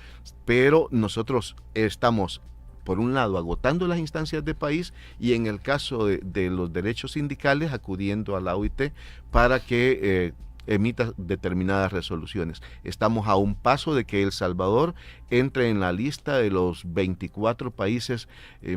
pero nosotros estamos, por un lado, agotando las instancias de país, y en el caso de los derechos sindicales, acudiendo a la OIT para que emita determinadas resoluciones. Estamos a un paso de que El Salvador entre en la lista de los 24 países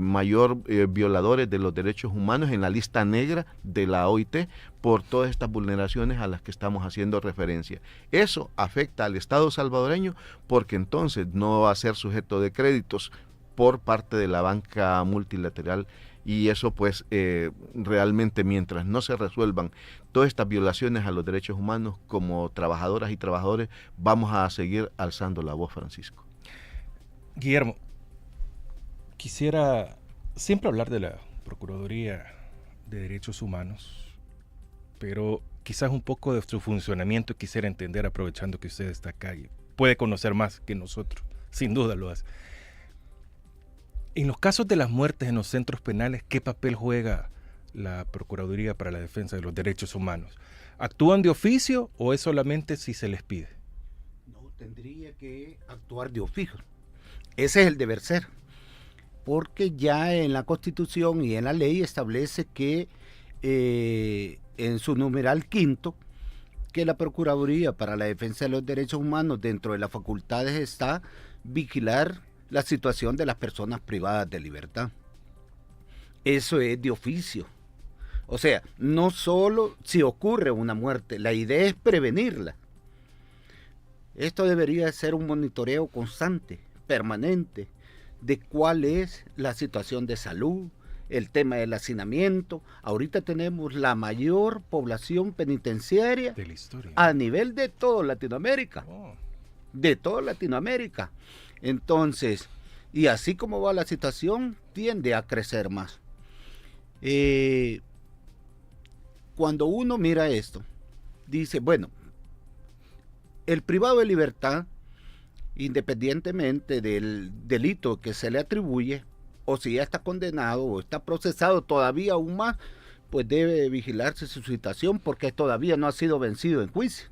mayor violadores de los derechos humanos, en la lista negra de la OIT, por todas estas vulneraciones a las que estamos haciendo referencia. Eso afecta al Estado salvadoreño, porque entonces no va a ser sujeto de créditos por parte de la banca multilateral, y eso pues realmente, mientras no se resuelvan todas estas violaciones a los derechos humanos, como trabajadoras y trabajadores, vamos a seguir alzando la voz, Francisco. Guillermo, quisiera siempre hablar de la Procuraduría de Derechos Humanos, pero quizás un poco de su funcionamiento quisiera entender, aprovechando que usted está acá y puede conocer más que nosotros, sin duda lo hace. En los casos de las muertes en los centros penales, ¿qué papel juega la Procuraduría para la Defensa de los Derechos Humanos? ¿Actúan de oficio o es solamente si se les pide? No, tendría que actuar de oficio. Ese es el deber ser. Porque ya en la Constitución y en la ley establece que en su numeral 5, que la Procuraduría para la Defensa de los Derechos Humanos, dentro de las facultades está vigilar la situación de las personas privadas de libertad. Eso es de oficio. O sea, no solo si ocurre una muerte, la idea es prevenirla. Esto debería ser un monitoreo constante, permanente, de cuál es la situación de salud, el tema del hacinamiento. Ahorita tenemos la mayor población penitenciaria de la historia a nivel de toda Latinoamérica. De toda Latinoamérica. Entonces, y así como va la situación, tiende a crecer más. Cuando uno mira esto, dice, bueno, el privado de libertad independientemente del delito que se le atribuye, o si ya está condenado o está procesado todavía aún más, pues debe vigilarse su situación porque todavía no ha sido vencido en juicio.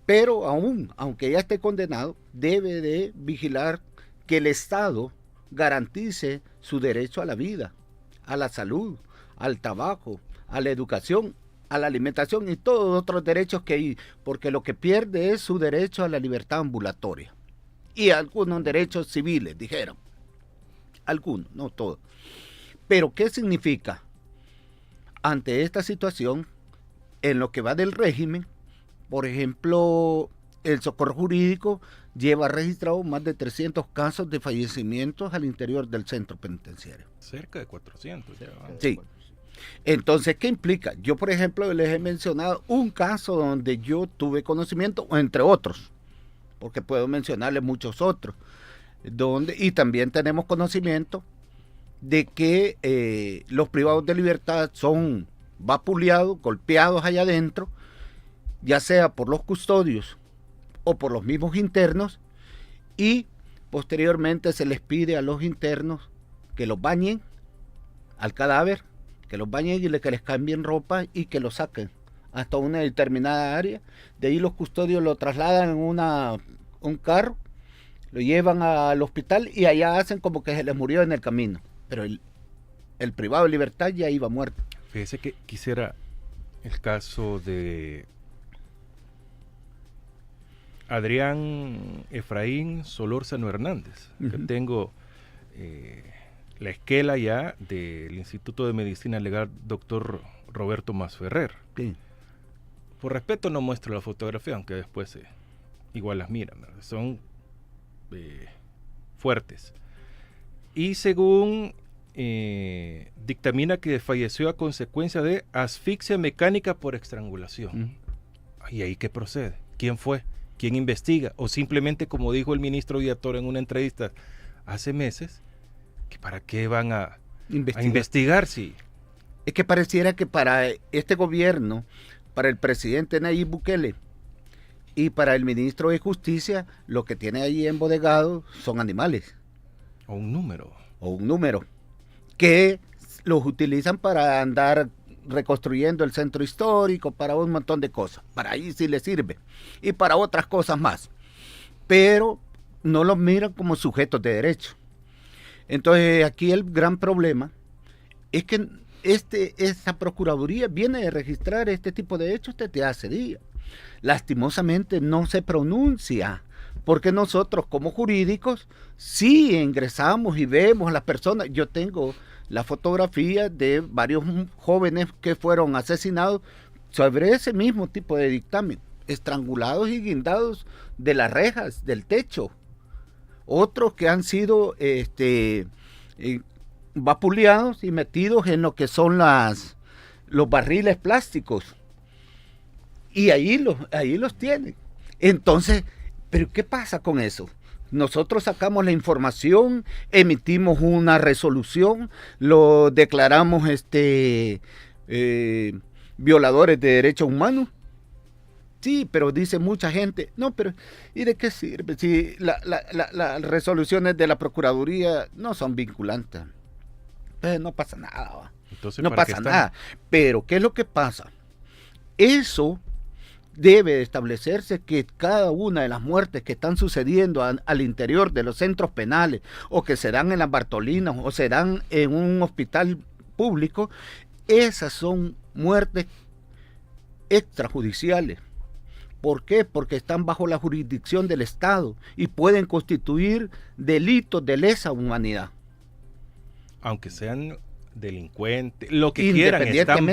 Pero aún, aunque ya esté condenado, debe de vigilar que el Estado garantice su derecho a la vida, a la salud, al trabajo, a la educación, a la alimentación y todos los otros derechos que hay, porque lo que pierde es su derecho a la libertad ambulatoria y algunos derechos civiles, dijeron. Algunos, no todos. Pero ¿qué significa? Ante esta situación, en lo que va del régimen, por ejemplo, el Socorro Jurídico lleva registrado más de 300 casos de fallecimientos al interior del centro penitenciario. Cerca de 400. Sí. Entonces, ¿qué implica? Yo, por ejemplo, les he mencionado un caso donde yo tuve conocimiento, entre otros, porque puedo mencionarles muchos otros, y también tenemos conocimiento de que los privados de libertad son vapuleados, golpeados allá adentro, ya sea por los custodios o por los mismos internos, y posteriormente se les pide a los internos que los bañen al cadáver, que los bañen y que les cambien ropa y que los saquen hasta una determinada área. De ahí los custodios lo trasladan en un carro, lo llevan al hospital y allá hacen como que se les murió en el camino, pero el privado de libertad ya iba muerto. Fíjese que quisiera el caso de Adrián Efraín Solórzano Hernández, que tengo la esquela ya del Instituto de Medicina Legal Dr. Roberto Masferrer. Sí. Por respeto no muestro la fotografía, aunque después igual las miran, ¿verdad? Son fuertes. Y según dictamina que falleció a consecuencia de asfixia mecánica por estrangulación. ¿Y ahí qué procede? ¿Quién fue? ¿Quién investiga? O simplemente, como dijo el ministro Villator en una entrevista hace meses, que para qué van a investigar si... Es que pareciera que para este gobierno, para el presidente Nayib Bukele y para el ministro de Justicia, lo que tiene ahí embodegado son animales. O un número. Que los utilizan para andar reconstruyendo el centro histórico, para un montón de cosas. Para ahí sí les sirve. Y para otras cosas más. Pero no los miran como sujetos de derecho. Entonces aquí el gran problema es que esta Procuraduría viene de registrar este tipo de hechos desde hace días. Lastimosamente no se pronuncia, porque nosotros como jurídicos sí ingresamos y vemos a las personas. Yo tengo la fotografía de varios jóvenes que fueron asesinados sobre ese mismo tipo de dictamen, estrangulados y guindados de las rejas, del techo. Otros que han sido vapuleados y metidos en lo que son los barriles plásticos. Y ahí los tienen. Entonces, ¿pero qué pasa con eso? Nosotros sacamos la información, emitimos una resolución, lo declaramos violadores de derechos humanos. Sí, pero dice mucha gente, no, pero ¿y de qué sirve? Si las resoluciones de la Procuraduría no son vinculantes. Pues no pasa nada. Entonces, no pasa nada. Pero ¿qué es lo que pasa? Eso debe establecerse, que cada una de las muertes que están sucediendo al interior de los centros penales, o que se dan en las Bartolinas, o se dan en un hospital público, esas son muertes extrajudiciales. ¿Por qué? Porque están bajo la jurisdicción del Estado y pueden constituir delitos de lesa humanidad. Aunque sean delincuentes, lo que quieran, están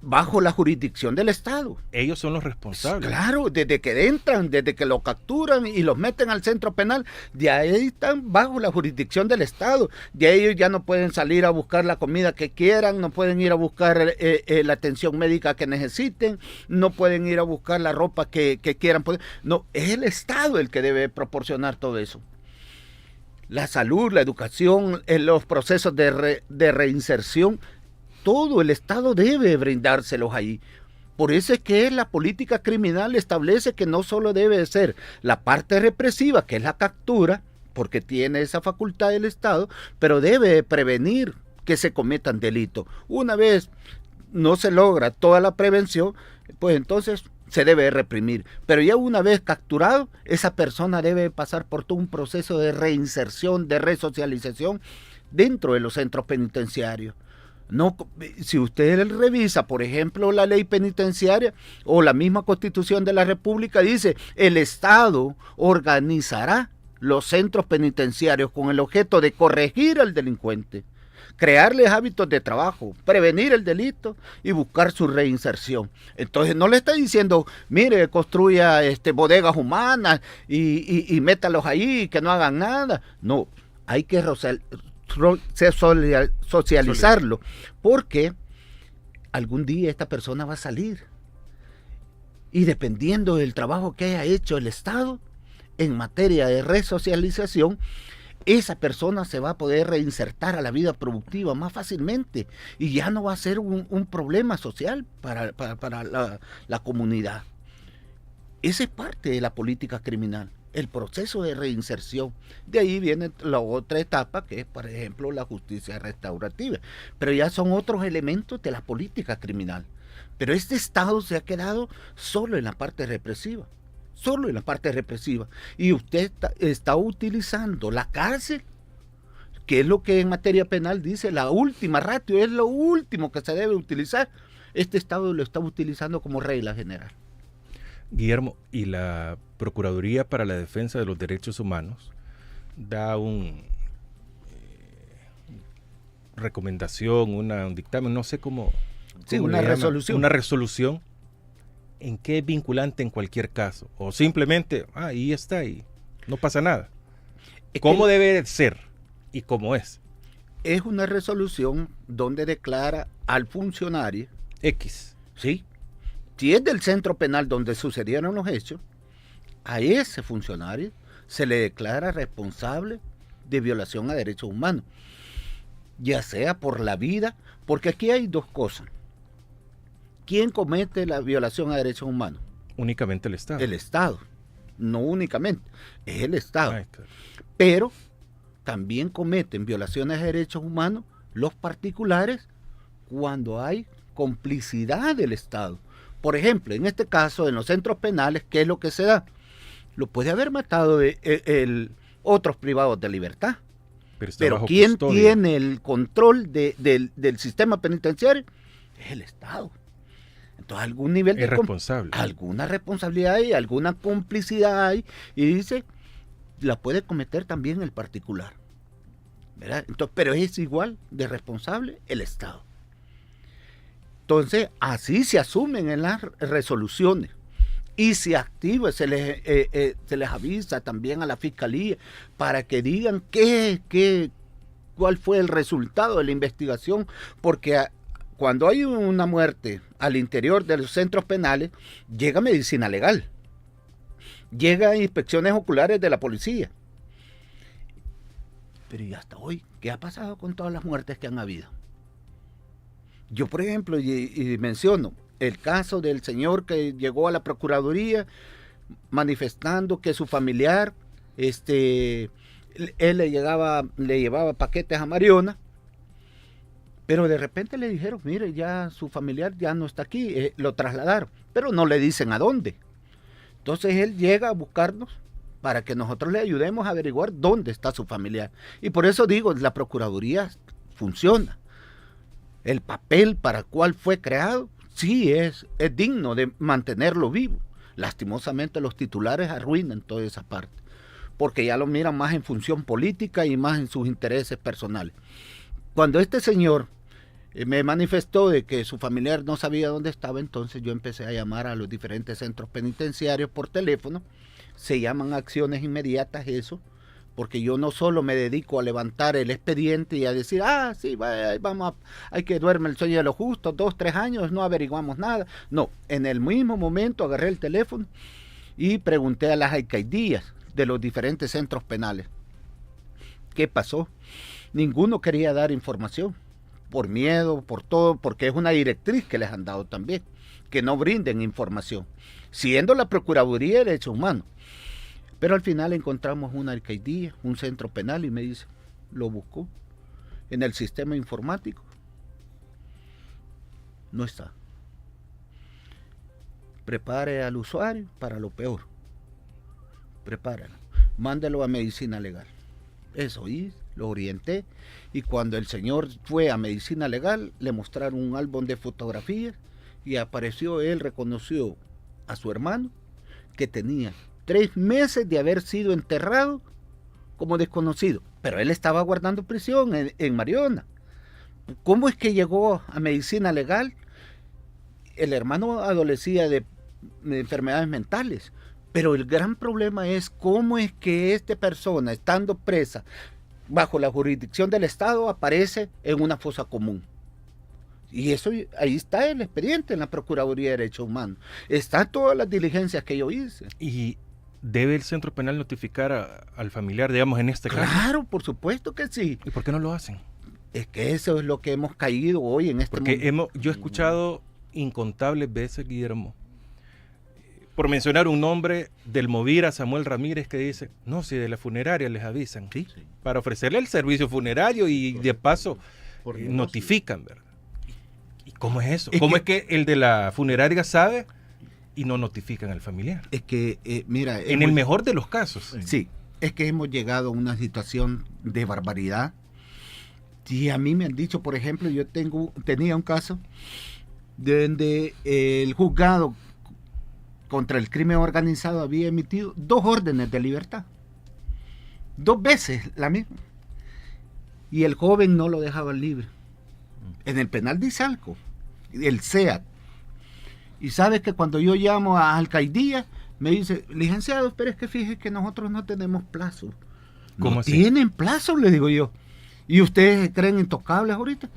bajo la jurisdicción del Estado. Ellos son los responsables. Claro, desde que entran, desde que lo capturan y los meten al centro penal, de ahí están bajo la jurisdicción del Estado. De ahí ellos ya no pueden salir a buscar la comida que quieran, no pueden ir a buscar la atención médica que necesiten, no pueden ir a buscar la ropa que quieran. No, es el Estado el que debe proporcionar todo eso. La salud, la educación, los procesos de reinserción, todo el Estado debe brindárselos ahí, Por eso es que la política criminal establece que no solo debe ser la parte represiva, que es la captura, porque tiene esa facultad del Estado, pero debe prevenir que se cometan delitos. Una vez no se logra toda la prevención, pues entonces se debe reprimir. Pero ya una vez capturado, esa persona debe pasar por todo un proceso de reinserción, de resocialización dentro de los centros penitenciarios. No, si usted revisa, por ejemplo, la ley penitenciaria o la misma Constitución de la República, dice, el Estado organizará los centros penitenciarios con el objeto de corregir al delincuente, crearles hábitos de trabajo, prevenir el delito y buscar su reinserción. Entonces no le está diciendo, mire, construya bodegas humanas y métalos ahí, que no hagan nada. No, hay que socializarlo, porque algún día esta persona va a salir y dependiendo del trabajo que haya hecho el Estado en materia de resocialización, esa persona se va a poder reinsertar a la vida productiva más fácilmente y ya no va a ser un problema social para la comunidad. Esa es parte de la política criminal, el proceso de reinserción. De ahí viene la otra etapa, que es, por ejemplo, la justicia restaurativa. Pero ya son otros elementos de la política criminal. Pero este Estado se ha quedado solo en la parte represiva. Solo en la parte represiva. Y usted está utilizando la cárcel, que es lo que en materia penal dice, la última ratio, es lo último que se debe utilizar. Este Estado lo está utilizando como regla general. Guillermo, y la Procuraduría para la Defensa de los Derechos Humanos da un recomendación, un dictamen, no sé cómo una resolución. Una resolución en qué es vinculante en cualquier caso, o simplemente, ahí está y no pasa nada. ¿Cómo debe ser y cómo es? Es una resolución donde declara al funcionario X. Sí. Si es del centro penal donde sucedieron los hechos, a ese funcionario se le declara responsable de violación a derechos humanos, ya sea por la vida, porque aquí hay dos cosas. ¿Quién comete la violación a derechos humanos? Únicamente el Estado. El Estado, no únicamente, es el Estado. Pero también cometen violaciones a derechos humanos los particulares cuando hay complicidad del Estado. Por ejemplo, en este caso, en los centros penales, ¿qué es lo que se da? Lo puede haber matado otros privados de libertad. Pero ¿quién tiene el control del sistema penitenciario? Es el Estado. Entonces, algún nivel de responsable. Alguna responsabilidad hay, alguna complicidad hay, y dice, la puede cometer también el particular. ¿Verdad? Entonces, pero es igual de responsable el Estado. Entonces, así se asumen en las resoluciones y se activa, se les avisa también a la Fiscalía para que digan cuál fue el resultado de la investigación, porque cuando hay una muerte al interior de los centros penales, llega medicina legal, llega inspecciones oculares de la policía. Pero ¿y hasta hoy qué ha pasado con todas las muertes que han habido? Yo, por ejemplo, y menciono el caso del señor que llegó a la Procuraduría manifestando que su familiar, él le llevaba paquetes a Mariona, pero de repente le dijeron, mire, ya su familiar ya no está aquí, lo trasladaron, pero no le dicen a dónde. Entonces él llega a buscarnos para que nosotros le ayudemos a averiguar dónde está su familiar. Y por eso digo, la Procuraduría funciona. El papel para el cual fue creado, sí es digno de mantenerlo vivo. Lastimosamente los titulares arruinan toda esa parte, porque ya lo miran más en función política y más en sus intereses personales. Cuando este señor me manifestó de que su familiar no sabía dónde estaba, entonces yo empecé a llamar a los diferentes centros penitenciarios por teléfono. Se llaman acciones inmediatas eso, porque yo no solo me dedico a levantar el expediente y a decir, sí, hay que duerme el sueño de los justos, 2, 3 años, no averiguamos nada. No, en el mismo momento agarré el teléfono y pregunté a las alcaldías de los diferentes centros penales. ¿Qué pasó? Ninguno quería dar información. por miedo, por todo, porque es una directriz que les han dado también, que no brinden información, siendo la Procuraduría de Derechos Humanos. Pero al final encontramos una alcaldía, un centro penal, y me dice, lo buscó en el sistema informático, no está. Prepare al usuario para lo peor, prepáralo, mándelo a medicina legal. Eso hice, lo orienté, y cuando el señor fue a medicina legal, le mostraron un álbum de fotografías, y apareció, él reconoció a su hermano, que tenía 3 meses de haber sido enterrado como desconocido, pero él estaba guardando prisión en Mariona. ¿Cómo es que llegó a medicina legal? El hermano adolecía de enfermedades mentales, pero el gran problema es cómo es que esta persona, estando presa bajo la jurisdicción del Estado, aparece en una fosa común. Y eso, ahí está el expediente en la Procuraduría de Derechos Humanos. Están todas las diligencias que yo hice. ¿Y debe el centro penal notificar al familiar, digamos, en este caso? Claro, por supuesto que sí. ¿Y por qué no lo hacen? Es que eso es lo que hemos caído hoy en este momento. Porque yo he escuchado incontables veces, Guillermo, por mencionar un nombre del Movira, Samuel Ramírez, que dice, no, si de la funeraria les avisan, ¿sí? Para ofrecerle el servicio funerario y de paso notifican, ¿verdad? ¿Y cómo es eso? ¿Cómo es que el de la funeraria sabe y no notifican al familiar? Es que, mira... En el mejor de los casos. Sí, es que hemos llegado a una situación de barbaridad. Y a mí me han dicho, por ejemplo, yo tenía un caso donde el juzgado contra el crimen organizado había emitido 2 órdenes de libertad. 2 veces la misma. Y el joven no lo dejaban libre. En el penal de Izalco, el SEAT. Y sabes que cuando yo llamo a alcaldía, me dice, licenciado, pero es que fíjese que nosotros no tenemos plazo. ¿Cómo ¿No así? tienen plazo? Le digo yo. ¿Y ustedes creen intocables ahorita?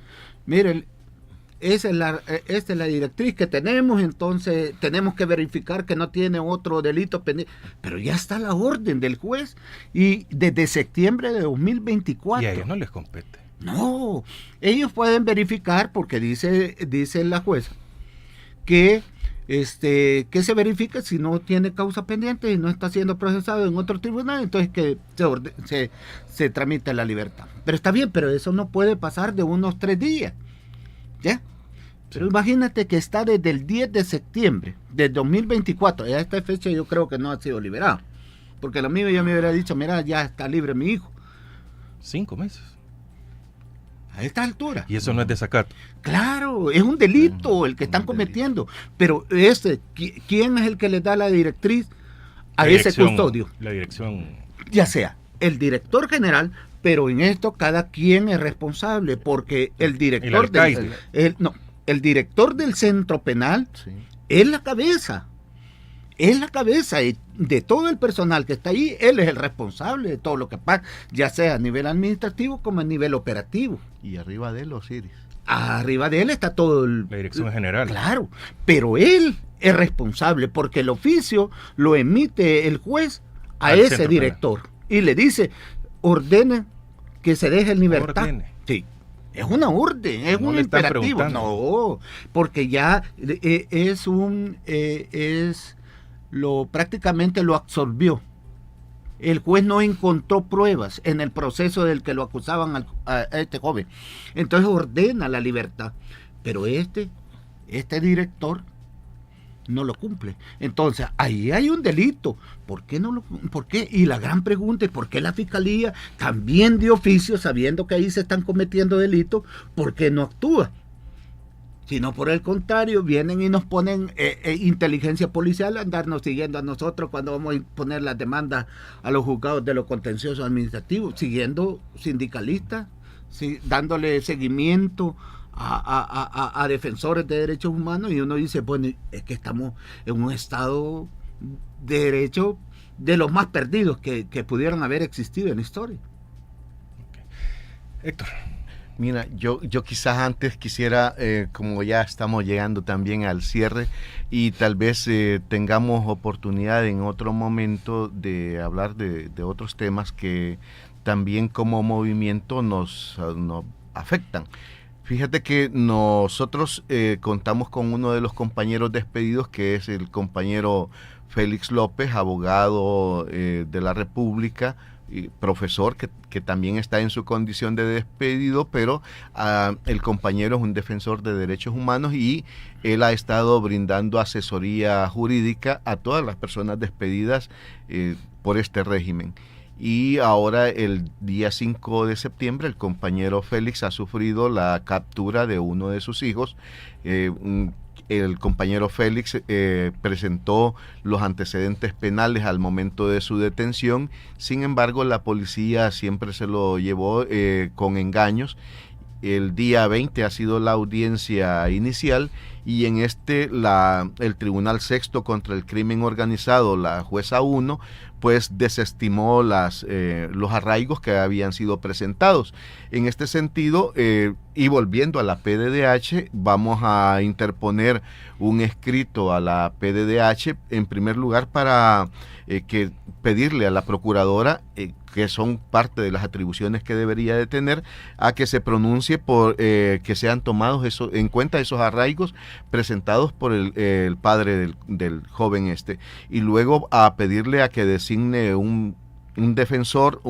Miren, esta es la directriz que tenemos, entonces tenemos que verificar que no tiene otro delito pendiente. Pero ya está la orden del juez, y desde septiembre de 2024. Y a ellos no les compete. No, ellos pueden verificar, porque dice la jueza que se verifica si no tiene causa pendiente y no está siendo procesado en otro tribunal, entonces que se tramite la libertad. Pero está bien, pero eso no puede pasar de unos 3 días, ¿ya? Pero imagínate que está desde el 10 de septiembre de 2024, a esta fecha yo creo que no ha sido liberado, porque lo mío ya me hubiera dicho, mira, ya está libre mi hijo. 5 meses. A esta altura. Y eso no es desacato. Claro, es un delito el que están cometiendo. Pero ¿quién es el que le da la directriz a ese custodio? La dirección. Ya sea el director general, pero en esto cada quien es responsable, porque el director el director del centro penal es la cabeza. Es la cabeza de todo el personal que está ahí. Él es el responsable de todo lo que pasa, ya sea a nivel administrativo como a nivel operativo. Y arriba de él, Osiris. Arriba de él está todo la dirección general. Claro, pero él es responsable porque el oficio lo emite el juez a ese director y le dice, ordene que se deje en libertad. Sí. Es una orden, es un imperativo. No, porque ya prácticamente lo absorbió. El juez no encontró pruebas en el proceso del que lo acusaban a este joven. Entonces ordena la libertad. Pero este director no lo cumple. Entonces, ahí hay un delito. ¿Por qué? Y la gran pregunta es, ¿por qué la Fiscalía, también de oficio, sabiendo que ahí se están cometiendo delitos, por qué no actúa? Sino por el contrario, vienen y nos ponen inteligencia policial a andarnos siguiendo a nosotros cuando vamos a poner las demandas a los juzgados de los contenciosos administrativos, siguiendo sindicalistas, dándole seguimiento a defensores de derechos humanos, y uno dice, bueno, es que estamos en un estado de derecho de los más perdidos que pudieron haber existido en la historia. Okay. Héctor. Mira, yo quizás antes quisiera, como ya estamos llegando también al cierre, y tal vez tengamos oportunidad en otro momento de hablar de otros temas que también como movimiento nos afectan. Fíjate que nosotros contamos con uno de los compañeros despedidos, que es el compañero Félix López, abogado de la República, y profesor que también está en su condición de despedido, pero el compañero es un defensor de derechos humanos y él ha estado brindando asesoría jurídica a todas las personas despedidas por este régimen. Y ahora el día 5 de septiembre el compañero Félix ha sufrido la captura de uno de sus hijos. El compañero Félix presentó los antecedentes penales al momento de su detención. Sin embargo, la policía siempre se lo llevó con engaños. El día 20 ha sido la audiencia inicial y en el Tribunal Sexto contra el Crimen Organizado, la jueza 1, pues desestimó los arraigos que habían sido presentados. En este sentido, y volviendo a la PDDH, vamos a interponer un escrito a la PDDH, en primer lugar para pedirle a la procuradora, que son parte de las atribuciones que debería de tener, a que se pronuncie por que sean tomados en cuenta esos arraigos presentados por el padre del joven y luego a pedirle a que designe un defensor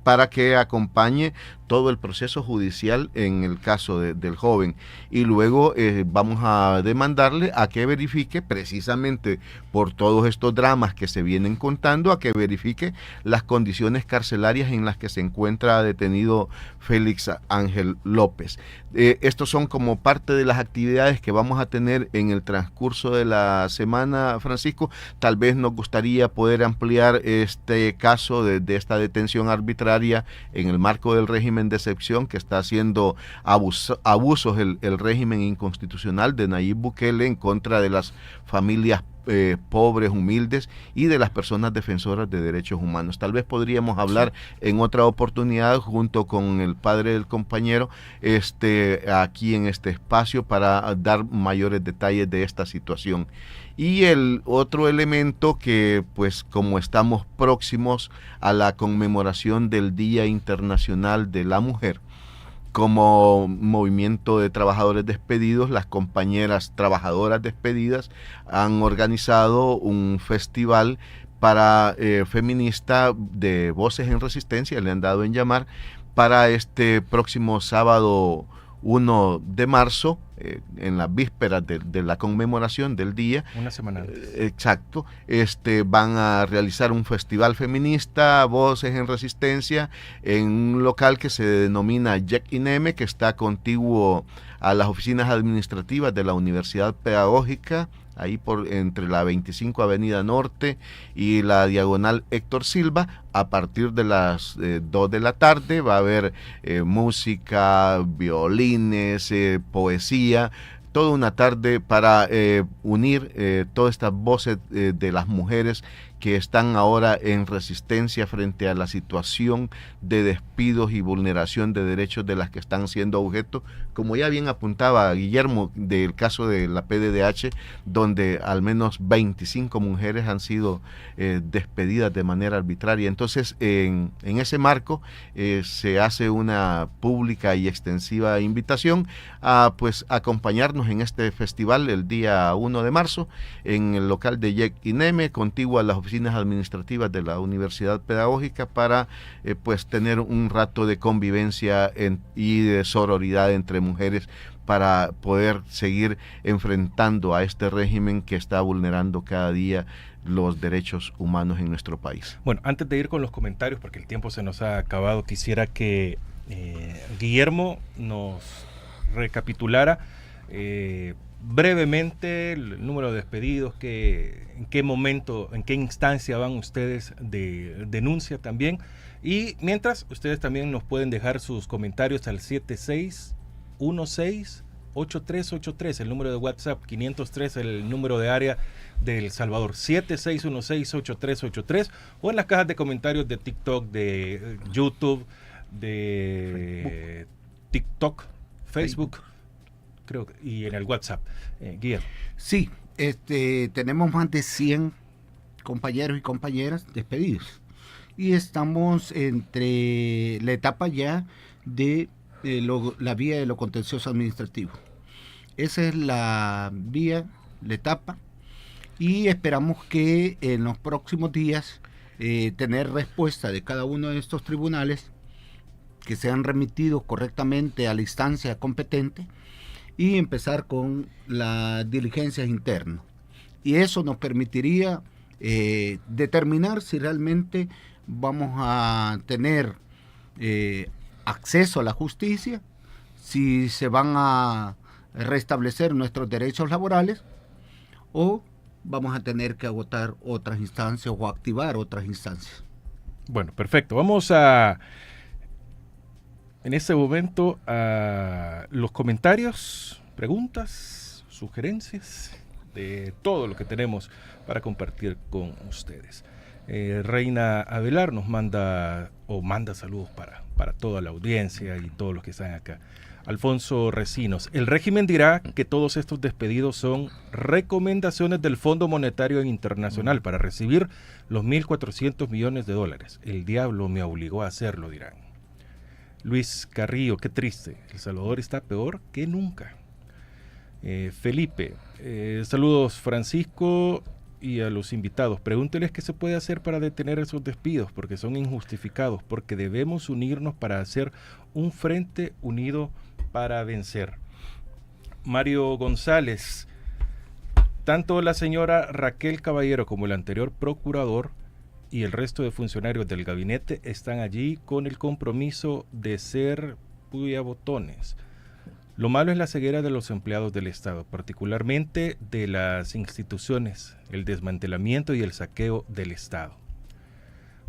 para que acompañe todo el proceso judicial en el caso del joven, y luego vamos a demandarle a que verifique, precisamente por todos estos dramas que se vienen contando, a que verifique las condiciones carcelarias en las que se encuentra detenido Félix Ángel López. Estos son como parte de las actividades que vamos a tener en el transcurso de la semana, Francisco. Tal vez nos gustaría poder ampliar este caso de esta detención arbitraria en el marco del régimen de excepción que está haciendo abusos el régimen inconstitucional de Nayib Bukele en contra de las familias pobres, humildes y de las personas defensoras de derechos humanos. Tal vez podríamos hablar en otra oportunidad junto con el padre del compañero aquí en este espacio para dar mayores detalles de esta situación. Y el otro elemento que, pues como estamos próximos a la conmemoración del Día Internacional de la Mujer, como movimiento de trabajadores despedidos, las compañeras trabajadoras despedidas han organizado un festival para feminista de Voces en Resistencia, le han dado en llamar, para este próximo sábado 1 de marzo, en la víspera de la conmemoración del día. Una semana antes. Exacto. Van a realizar un festival feminista, Voces en Resistencia, en un local que se denomina Yec Ineme, que está contiguo a las oficinas administrativas de la Universidad Pedagógica, ahí entre la 25 Avenida Norte y la diagonal Héctor Silva. A partir de las 2 de la tarde va a haber música, violines, poesía, toda una tarde para unir todas estas voces de las mujeres que están ahora en resistencia frente a la situación de despidos y vulneración de derechos de las que están siendo objeto, como ya bien apuntaba Guillermo, del caso de la PDDH, donde al menos 25 mujeres han sido despedidas de manera arbitraria. Entonces, en ese marco, se hace una pública y extensiva invitación a pues acompañarnos en este festival el día 1 de marzo en el local de Yec Ineme, contiguo a las oficinas administrativas de la Universidad Pedagógica, para pues tener un rato de convivencia y de sororidad entre mujeres, para poder seguir enfrentando a este régimen que está vulnerando cada día los derechos humanos en nuestro país. Bueno, antes de ir con los comentarios, porque el tiempo se nos ha acabado, quisiera que Guillermo nos recapitulara brevemente el número de despedidos, en qué momento, en qué instancia van ustedes de denuncia también, y mientras ustedes también nos pueden dejar sus comentarios al 7616-8383, el número de WhatsApp, 503 el número de área de El Salvador, 7616-8383, o en las cajas de comentarios de TikTok, de YouTube, de TikTok, Facebook, creo, y en el WhatsApp. Guillermo. Sí, tenemos más de 100 compañeros y compañeras despedidos y estamos entre la etapa ya de la vía de lo contencioso administrativo. Esa es la vía, la etapa, y esperamos que en los próximos días tener respuesta de cada uno de estos tribunales que sean remitidos correctamente a la instancia competente y empezar con las diligencias internas. Y eso nos permitiría determinar si realmente vamos a tener acceso a la justicia, si se van a restablecer nuestros derechos laborales o vamos a tener que agotar otras instancias o activar otras instancias. Bueno, perfecto. Vamos a, en este momento, a los comentarios, preguntas, sugerencias de todo lo que tenemos para compartir con ustedes. Reina Avelar nos manda saludos para toda la audiencia y todos los que están acá. Alfonso Recinos, el régimen dirá que todos estos despedidos son recomendaciones del Fondo Monetario Internacional para recibir los 1.400 millones de dólares. El diablo me obligó a hacerlo, dirán. Luis Carrillo, qué triste, El Salvador está peor que nunca. Felipe, saludos Francisco y a los invitados. Pregúnteles qué se puede hacer para detener esos despidos, porque son injustificados, porque debemos unirnos para hacer un frente unido para vencer. Mario González, tanto la señora Raquel Caballero como el anterior procurador y el resto de funcionarios del gabinete están allí con el compromiso de ser puyabotones. Lo malo es la ceguera de los empleados del Estado, particularmente de las instituciones, el desmantelamiento y el saqueo del Estado.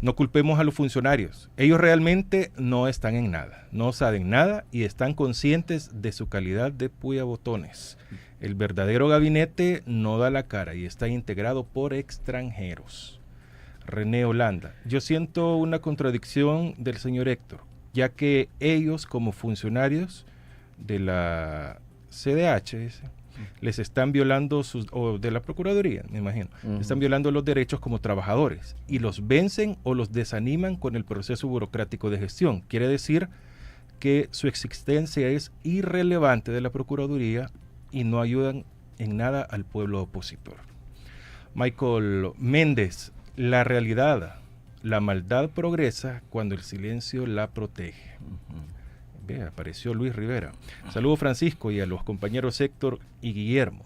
No culpemos a los funcionarios. Ellos realmente no están en nada, no saben nada y están conscientes de su calidad de puyabotones. El verdadero gabinete no da la cara y está integrado por extranjeros. René Holanda, yo siento una contradicción del señor Héctor, ya que ellos como funcionarios de la CDH les están violando o de la Procuraduría, me imagino, están violando los derechos como trabajadores y los vencen o los desaniman con el proceso burocrático de gestión. Quiere decir que su existencia es irrelevante de la Procuraduría y no ayudan en nada al pueblo opositor. Michael Méndez, la realidad, la maldad progresa cuando el silencio la protege. Bien, apareció Luis Rivera. Saludo Francisco y a los compañeros Héctor y Guillermo.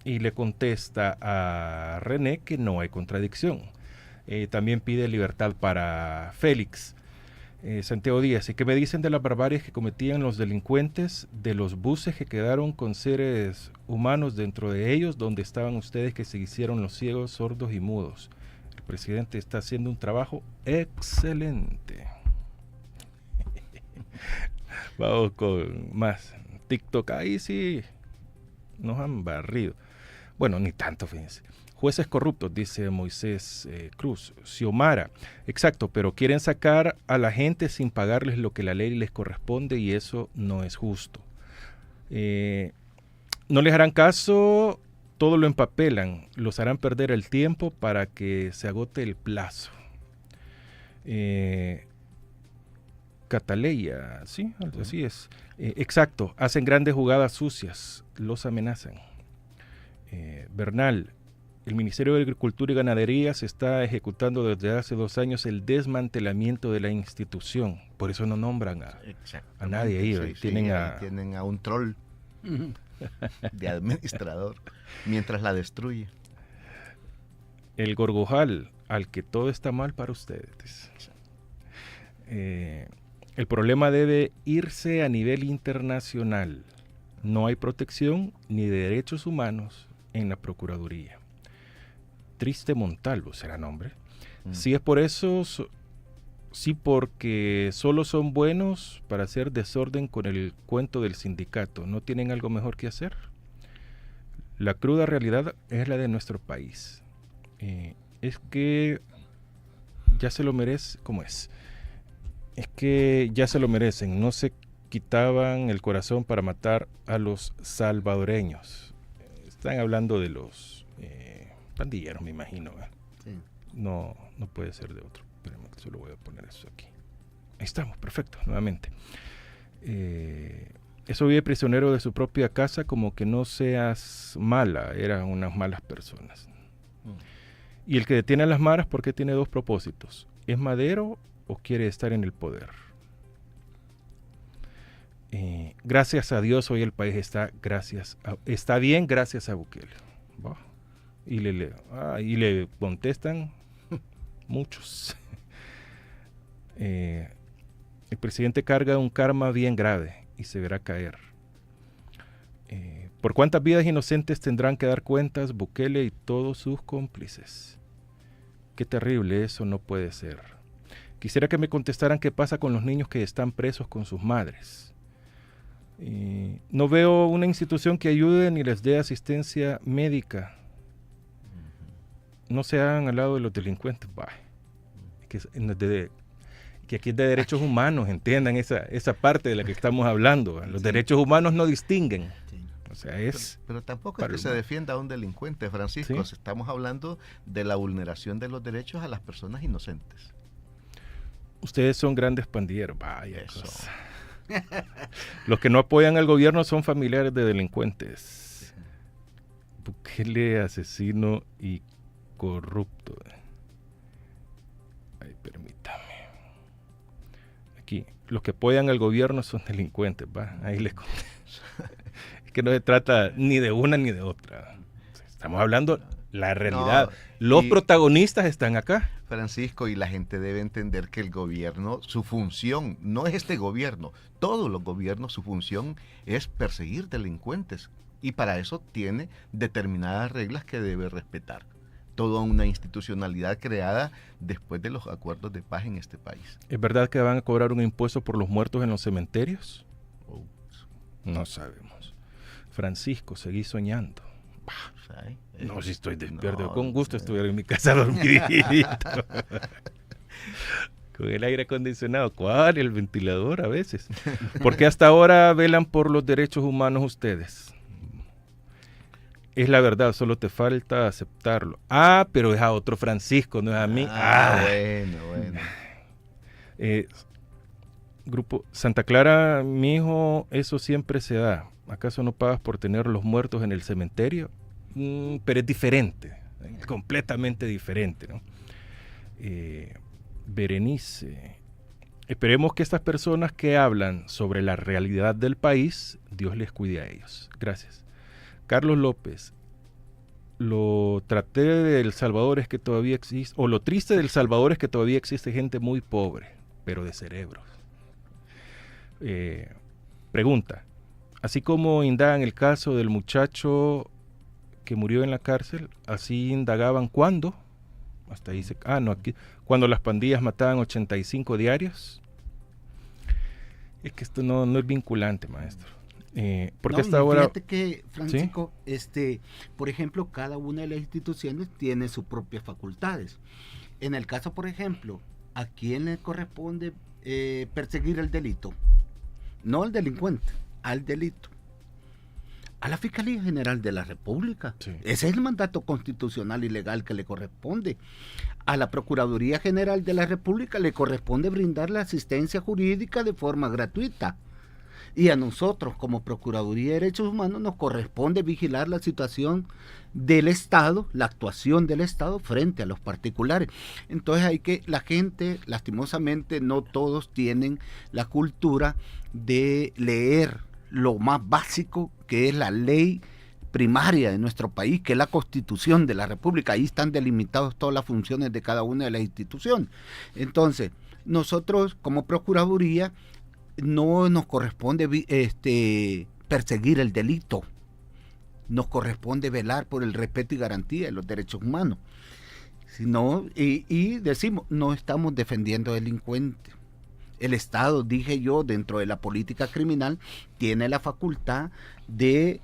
Y le contesta a René que no hay contradicción. También pide libertad para Félix. Santiago Díaz, ¿y qué me dicen de las barbarias que cometían los delincuentes, de los buses que quedaron con seres humanos dentro de ellos, donde estaban ustedes que se hicieron los ciegos, sordos y mudos? El presidente está haciendo un trabajo excelente. Vamos con más. TikTok, ahí sí nos han barrido. Bueno, ni tanto, fíjense. Jueces corruptos, dice Moisés Cruz. Xiomara, exacto, pero quieren sacar a la gente sin pagarles lo que la ley les corresponde y eso no es justo. No les harán caso, todo lo empapelan, los harán perder el tiempo para que se agote el plazo. Cataleya, sí, así es. Exacto, hacen grandes jugadas sucias, los amenazan. Bernal, el Ministerio de Agricultura y Ganadería se está ejecutando desde hace 2 años el desmantelamiento de la institución. Por eso no nombran a nadie ahí. Sí, tienen a un troll de administrador mientras la destruye. El Gorgojal, al que todo está mal para ustedes. El problema debe irse a nivel internacional. No hay protección ni de derechos humanos en la Procuraduría. Triste Montalvo será nombre. Sí es por eso, sí porque solo son buenos para hacer desorden con el cuento del sindicato. ¿No tienen algo mejor que hacer? La cruda realidad es la de nuestro país. Es que ya se lo merece, ¿cómo es? Es que ya se lo merecen, no se quitaban el corazón para matar a los salvadoreños. Están hablando de los pandilleros, me imagino. Sí. No puede ser de otro. Espérenme que solo voy a poner eso aquí. Ahí estamos, perfecto, nuevamente. Eso vive prisionero de su propia casa, como que no seas mala, eran unas malas personas. Y el que detiene a las maras, porque tiene dos propósitos: ¿es madero o quiere estar en el poder? Gracias a Dios hoy el país está bien gracias a Bukele. Y le contestan muchos. El presidente carga un karma bien grave y se verá caer. ¿Por cuántas vidas inocentes tendrán que dar cuentas Bukele y todos sus cómplices? Qué terrible, eso no puede ser. Quisiera que me contestaran qué pasa con los niños que están presos con sus madres. No veo una institución que ayude ni les dé asistencia médica. No se hagan al lado de los delincuentes. Que aquí es de derechos humanos, entiendan esa parte de la que estamos hablando. Los derechos humanos no distinguen. O sea, pero tampoco es que se defienda a un delincuente, Francisco. ¿Sí? Estamos hablando de la vulneración de los derechos a las personas inocentes. Ustedes son grandes pandilleros. Vaya eso. Cosa. Los que no apoyan al gobierno son familiares de delincuentes. Bukele, asesino y corrupto. Ay, permítame. Aquí, los que apoyan al gobierno son delincuentes. Ahí les conté. Es que no se trata ni de una ni de otra. Estamos hablando la realidad. Los protagonistas están acá. Francisco, y la gente debe entender que el gobierno, su función, no es este gobierno, todos los gobiernos, su función es perseguir delincuentes. Y para eso tiene determinadas reglas que debe respetar. Toda una institucionalidad creada después de los acuerdos de paz en este país. ¿Es verdad que van a cobrar un impuesto por los muertos en los cementerios? No sabemos. Francisco, seguí soñando. No, si estoy despierto. No, con gusto estuviera en mi casa dormidito. Con el aire acondicionado. ¿Cuál? El ventilador a veces. Porque hasta ahora velan por los derechos humanos ustedes. Es la verdad, solo te falta aceptarlo. Pero es a otro Francisco, no es a mí. Bueno. Grupo Santa Clara, mi hijo, eso siempre se da. ¿Acaso no pagas por tener los muertos en el cementerio? Pero es diferente, completamente diferente, ¿no? Berenice, esperemos que estas personas que hablan sobre la realidad del país, Dios les cuide a ellos. Gracias. Carlos López, lo traté de El Salvador es que todavía existe, o lo triste del Salvador es que todavía existe gente muy pobre, pero de cerebros. Pregunta, así como indagan el caso del muchacho que murió en la cárcel, así indagaban cuándo, hasta ahí aquí, cuando las pandillas mataban 85 diarios. Es que esto no es vinculante, maestro. Porque hasta ahora... Fíjate que, Francisco, ¿sí? Por ejemplo, cada una de las instituciones tiene sus propias facultades. En el caso, por ejemplo, ¿a quién le corresponde perseguir el delito? No al delincuente, al delito. A la Fiscalía General de la República. Sí. Ese es el mandato constitucional y legal que le corresponde. A la Procuraduría General de la República le corresponde brindar la asistencia jurídica de forma gratuita. Y a nosotros, como Procuraduría de Derechos Humanos, nos corresponde vigilar la situación del Estado, la actuación del Estado frente a los particulares. Entonces la gente, lastimosamente, no todos tienen la cultura de leer lo más básico, que es la ley primaria de nuestro país, que es la Constitución de la República. Ahí están delimitadas todas las funciones de cada una de las instituciones. Entonces, nosotros como Procuraduría no nos corresponde perseguir el delito, nos corresponde velar por el respeto y garantía de los derechos humanos. Y decimos, no estamos defendiendo delincuentes. El Estado, dije yo, dentro de la política criminal, tiene la facultad de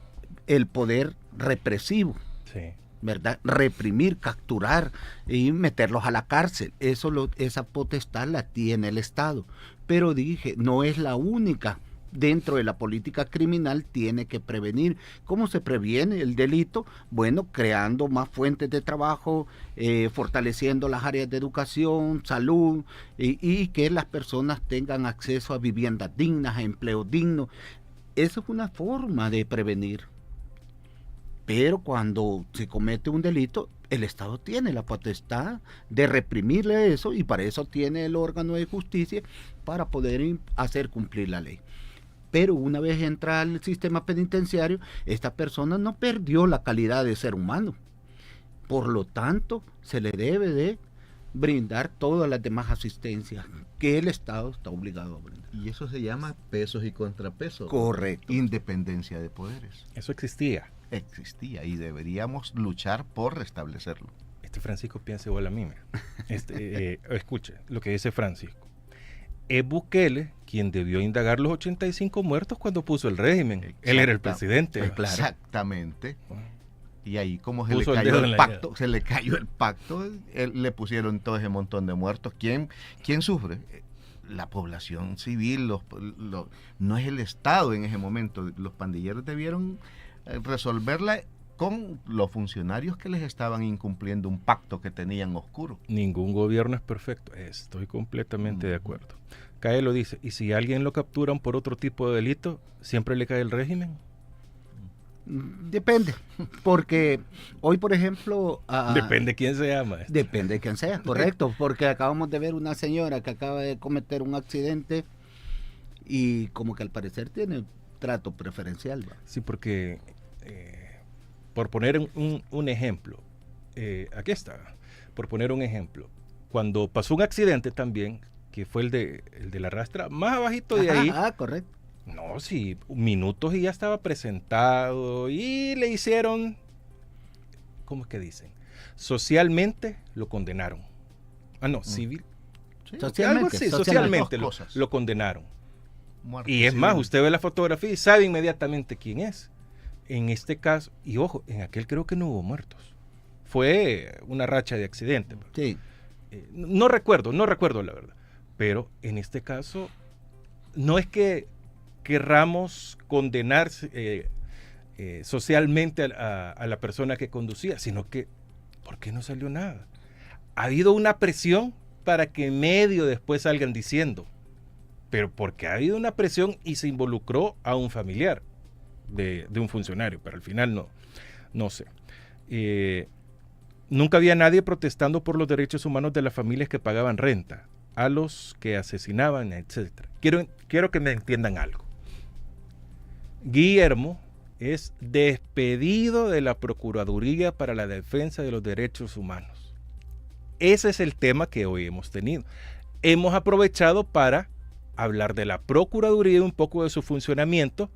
el poder represivo, sí, ¿verdad? Reprimir, capturar y meterlos a la cárcel. Esa potestad la tiene el Estado. Pero dije, no es la única dentro de la política criminal tiene que prevenir. ¿Cómo se previene el delito? Bueno, creando más fuentes de trabajo, fortaleciendo las áreas de educación, salud, y que las personas tengan acceso a viviendas dignas, a empleo digno. Eso es una forma de prevenir. Pero cuando se comete un delito, el Estado tiene la potestad de reprimirle eso, y para eso tiene el órgano de justicia para poder hacer cumplir la ley. Pero una vez entra al sistema penitenciario, esta persona no perdió la calidad de ser humano. Por lo tanto, se le debe de brindar todas las demás asistencias que el Estado está obligado a brindar. Y eso se llama pesos y contrapesos. Correcto. Independencia de poderes. Eso existía. Existía y deberíamos luchar por restablecerlo. Francisco piensa igual a mí. Escuche lo que dice Francisco. Es Bukele quien debió indagar los 85 muertos cuando puso el régimen. Él era el presidente. Claro. Exactamente. Y ahí como se le cayó el pacto, le pusieron todo ese montón de muertos. ¿Quién sufre? La población civil, no es el Estado en ese momento. Los pandilleros debieron resolverla con los funcionarios que les estaban incumpliendo un pacto que tenían oscuro. Ningún gobierno es perfecto. Estoy completamente de acuerdo. Caelo dice, ¿y si alguien lo capturan por otro tipo de delito, siempre le cae el régimen? Depende, porque hoy, por ejemplo... depende quién sea, maestro. Depende de quién sea, correcto, porque acabamos de ver una señora que acaba de cometer un accidente y como que al parecer tiene trato preferencial, ¿va? Sí, porque, por poner un ejemplo, aquí está, por poner un ejemplo, cuando pasó un accidente también, que fue el de la rastra, más abajito de ahí. Correcto. No, sí, minutos y ya estaba presentado y le hicieron, ¿cómo es que dicen? Socialmente lo condenaron. Civil. Sí, socialmente lo condenaron. Muerte y es civil. Más, usted ve la fotografía y sabe inmediatamente quién es. En este caso, y ojo, en aquel creo que no hubo muertos. Fue una racha de accidente. Sí. No recuerdo la verdad. Pero en este caso, no es que querramos condenar socialmente a la persona que conducía, sino que, ¿por qué no salió nada? Ha habido una presión para que medio después salgan diciendo, pero porque ha habido una presión y se involucró a un familiar de un funcionario, pero al final no sé. Nunca había nadie protestando por los derechos humanos de las familias que pagaban renta, a los que asesinaban, etcétera. Quiero que me entiendan algo. Guillermo es despedido de la Procuraduría para la Defensa de los Derechos Humanos. Ese es el tema que hoy hemos tenido. Hemos aprovechado para hablar de la Procuraduría, un poco de su funcionamiento,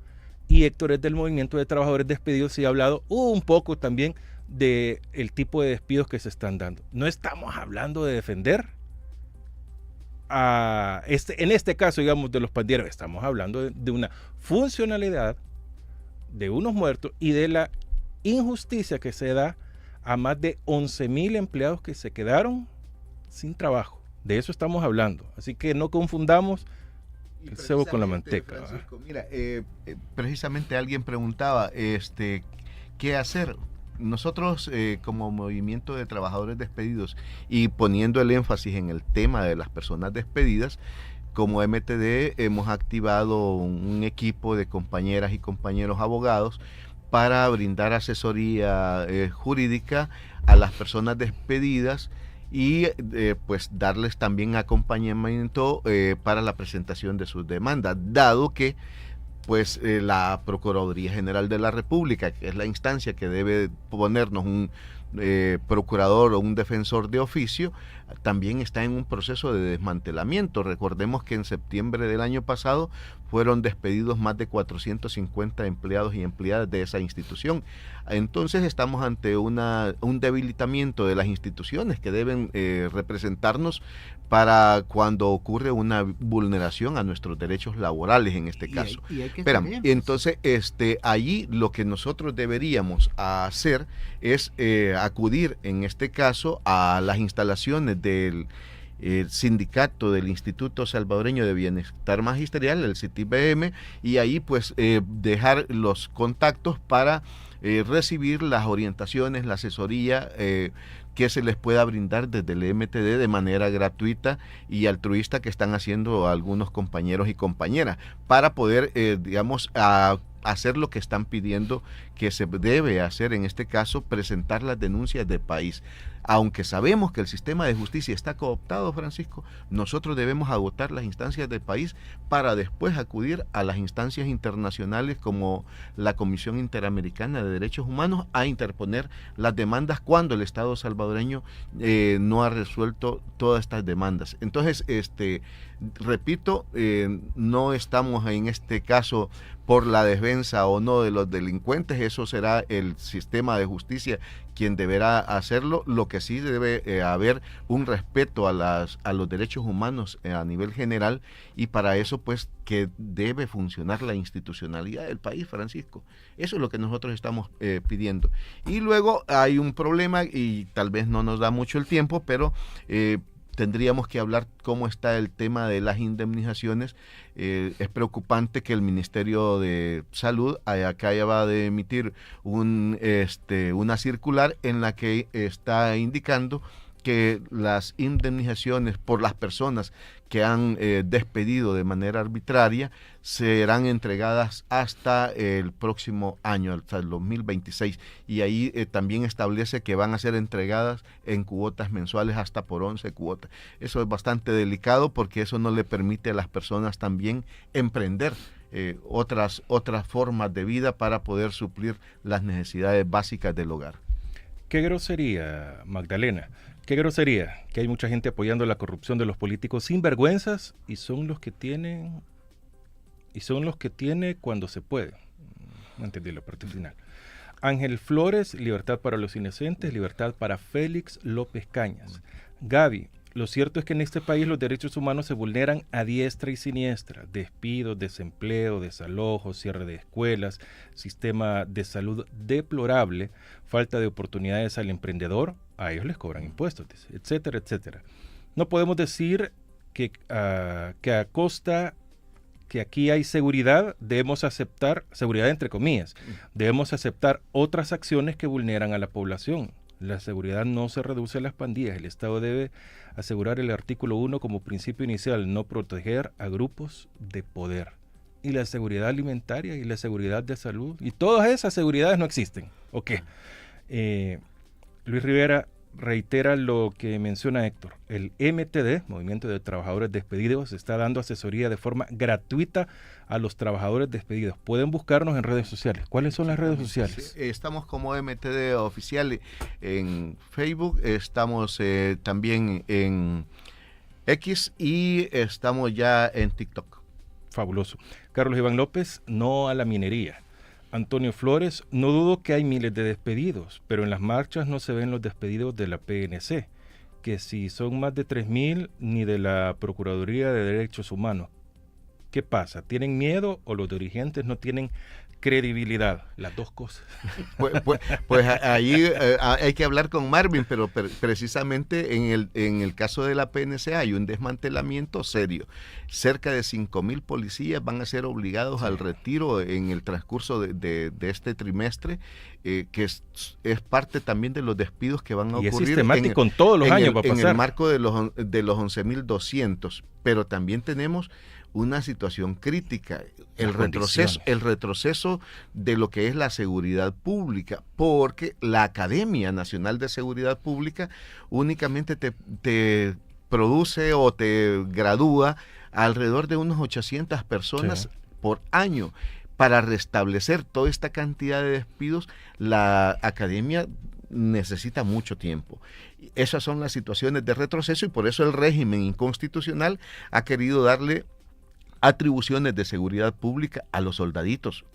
y Héctor es del Movimiento de Trabajadores Despedidos y ha hablado un poco también del tipo de despidos que se están dando. No estamos hablando de defender en este caso, digamos, de los pandilleros, estamos hablando de una funcionalidad de unos muertos y de la injusticia que se da a más de 11,000 empleados que se quedaron sin trabajo. De eso estamos hablando. Así que no confundamos el cebo con la manteca. Francisco, mira, precisamente alguien preguntaba, ¿qué hacer? Nosotros como Movimiento de Trabajadores Despedidos y poniendo el énfasis en el tema de las personas despedidas, como MTD hemos activado un equipo de compañeras y compañeros abogados para brindar asesoría jurídica a las personas despedidas y pues darles también acompañamiento para la presentación de sus demandas, dado que pues la Procuraduría General de la República, que es la instancia que debe ponernos un procurador o un defensor de oficio, también está en un proceso de desmantelamiento. Recordemos que en septiembre del año pasado fueron despedidos más de 450 empleados y empleadas de esa institución. Entonces estamos ante un debilitamiento de las instituciones que deben representarnos para cuando ocurre una vulneración a nuestros derechos laborales en este caso. Entonces, allí lo que nosotros deberíamos hacer es acudir en este caso a las instalaciones del el sindicato del Instituto Salvadoreño de Bienestar Magisterial, el CITIBM, y ahí pues dejar los contactos para recibir las orientaciones, la asesoría que se les pueda brindar desde el MTD de manera gratuita y altruista que están haciendo algunos compañeros y compañeras para poder, hacer lo que están pidiendo que se debe hacer, en este caso, presentar las denuncias de país. Aunque sabemos que el sistema de justicia está cooptado, Francisco, nosotros debemos agotar las instancias del país para después acudir a las instancias internacionales como la Comisión Interamericana de Derechos Humanos a interponer las demandas cuando el Estado salvadoreño no ha resuelto todas estas demandas. Entonces, repito, no estamos en este caso por la defensa o no de los delincuentes, eso será el sistema de justicia quien deberá hacerlo. Lo que sí debe haber un respeto a los derechos humanos a nivel general, y para eso pues que debe funcionar la institucionalidad del país, Francisco. Eso es lo que nosotros estamos pidiendo. Y luego hay un problema y tal vez no nos da mucho el tiempo, pero tendríamos que hablar cómo está el tema de las indemnizaciones. Es preocupante que el Ministerio de Salud acaba de emitir una circular en la que está indicando que las indemnizaciones por las personas que han despedido de manera arbitraria serán entregadas hasta el próximo año, hasta el 2026, y ahí también establece que van a ser entregadas en cuotas mensuales hasta por 11 cuotas. Eso es bastante delicado porque eso no le permite a las personas también emprender otras formas de vida para poder suplir las necesidades básicas del hogar. Qué grosería, Magdalena. Qué grosería que hay mucha gente apoyando la corrupción de los políticos sinvergüenzas y son los que tienen cuando se puede. No entendí la parte final. Ángel Flores, libertad para los inocentes, libertad para Félix López Cañas. Gaby, lo cierto es que en este país los derechos humanos se vulneran a diestra y siniestra. Despidos, desempleo, desalojos, cierre de escuelas, sistema de salud deplorable, falta de oportunidades al emprendedor, a ellos les cobran impuestos, etcétera, etcétera. No podemos decir que a costa que aquí hay seguridad, debemos aceptar, seguridad entre comillas, debemos aceptar otras acciones que vulneran a la población. La seguridad no se reduce a las pandillas. El Estado debe asegurar el artículo 1 como principio inicial, no proteger a grupos de poder. Y la seguridad alimentaria y la seguridad de salud, y todas esas seguridades no existen. ¿Ok? Luis Rivera reitera lo que menciona Héctor. El MTD, Movimiento de Trabajadores Despedidos, está dando asesoría de forma gratuita a los trabajadores despedidos. Pueden buscarnos en redes sociales. ¿Cuáles son las redes sociales? Sí, estamos como MTD Oficial en Facebook, estamos también en X y estamos ya en TikTok. Fabuloso. Carlos Iván López, no a la minería. Antonio Flores, no dudo que hay miles de despedidos, pero en las marchas no se ven los despedidos de la PNC, que si son más de 3,000 ni de la Procuraduría de Derechos Humanos. ¿Qué pasa? ¿Tienen miedo o los dirigentes no tienen credibilidad? Las dos cosas. Pues ahí hay que hablar con Marvin, pero precisamente en el caso de la PNC hay un desmantelamiento serio. Cerca de 5,000 policías van a ser obligados al retiro en el transcurso de este trimestre, que es parte también de los despidos que van a ocurrir. Y es sistemático en todos los años va a pasar. En el marco de los 11,200, pero también tenemos una situación crítica, el retroceso de lo que es la seguridad pública, porque la Academia Nacional de Seguridad Pública únicamente te produce o te gradúa alrededor de unos 800 personas por año. Para restablecer toda esta cantidad de despidos, la Academia necesita mucho tiempo. Esas son las situaciones de retroceso y por eso el régimen inconstitucional ha querido darle atribuciones de seguridad pública a los soldaditos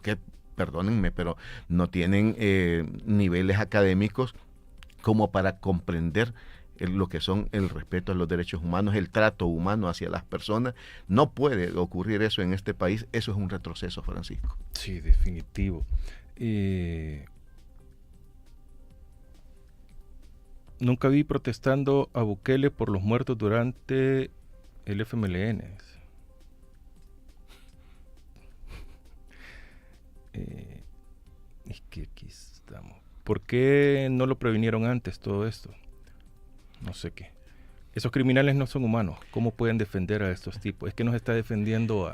que, perdónenme, pero no tienen niveles académicos como para comprender lo que son el respeto a los derechos humanos, el trato humano hacia las personas. No puede ocurrir eso en este país. Eso es un retroceso, Francisco. Sí, definitivo. Nunca vi protestando a Bukele por los muertos durante el FMLN. Es que aquí estamos. ¿Por qué no lo previnieron antes todo esto? No sé qué. Esos criminales no son humanos. ¿Cómo pueden defender a estos tipos? Es que nos está defendiendo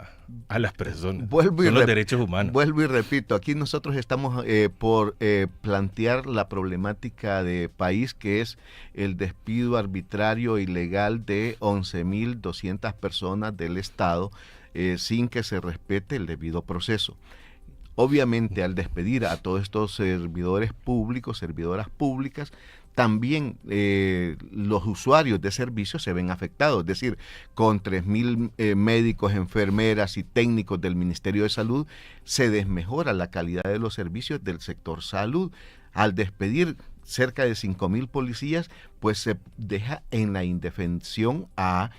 a las personas. Son los derechos humanos. Vuelvo y repito, aquí nosotros estamos por plantear la problemática de país, que es el despido arbitrario e ilegal de 11.200 personas del Estado sin que se respete el debido proceso. Obviamente, al despedir a todos estos servidores públicos, servidoras públicas, también los usuarios de servicios se ven afectados. Es decir, con 3.000 médicos, enfermeras y técnicos del Ministerio de Salud, se desmejora la calidad de los servicios del sector salud. Al despedir cerca de 5.000 policías, pues se deja en la indefensión a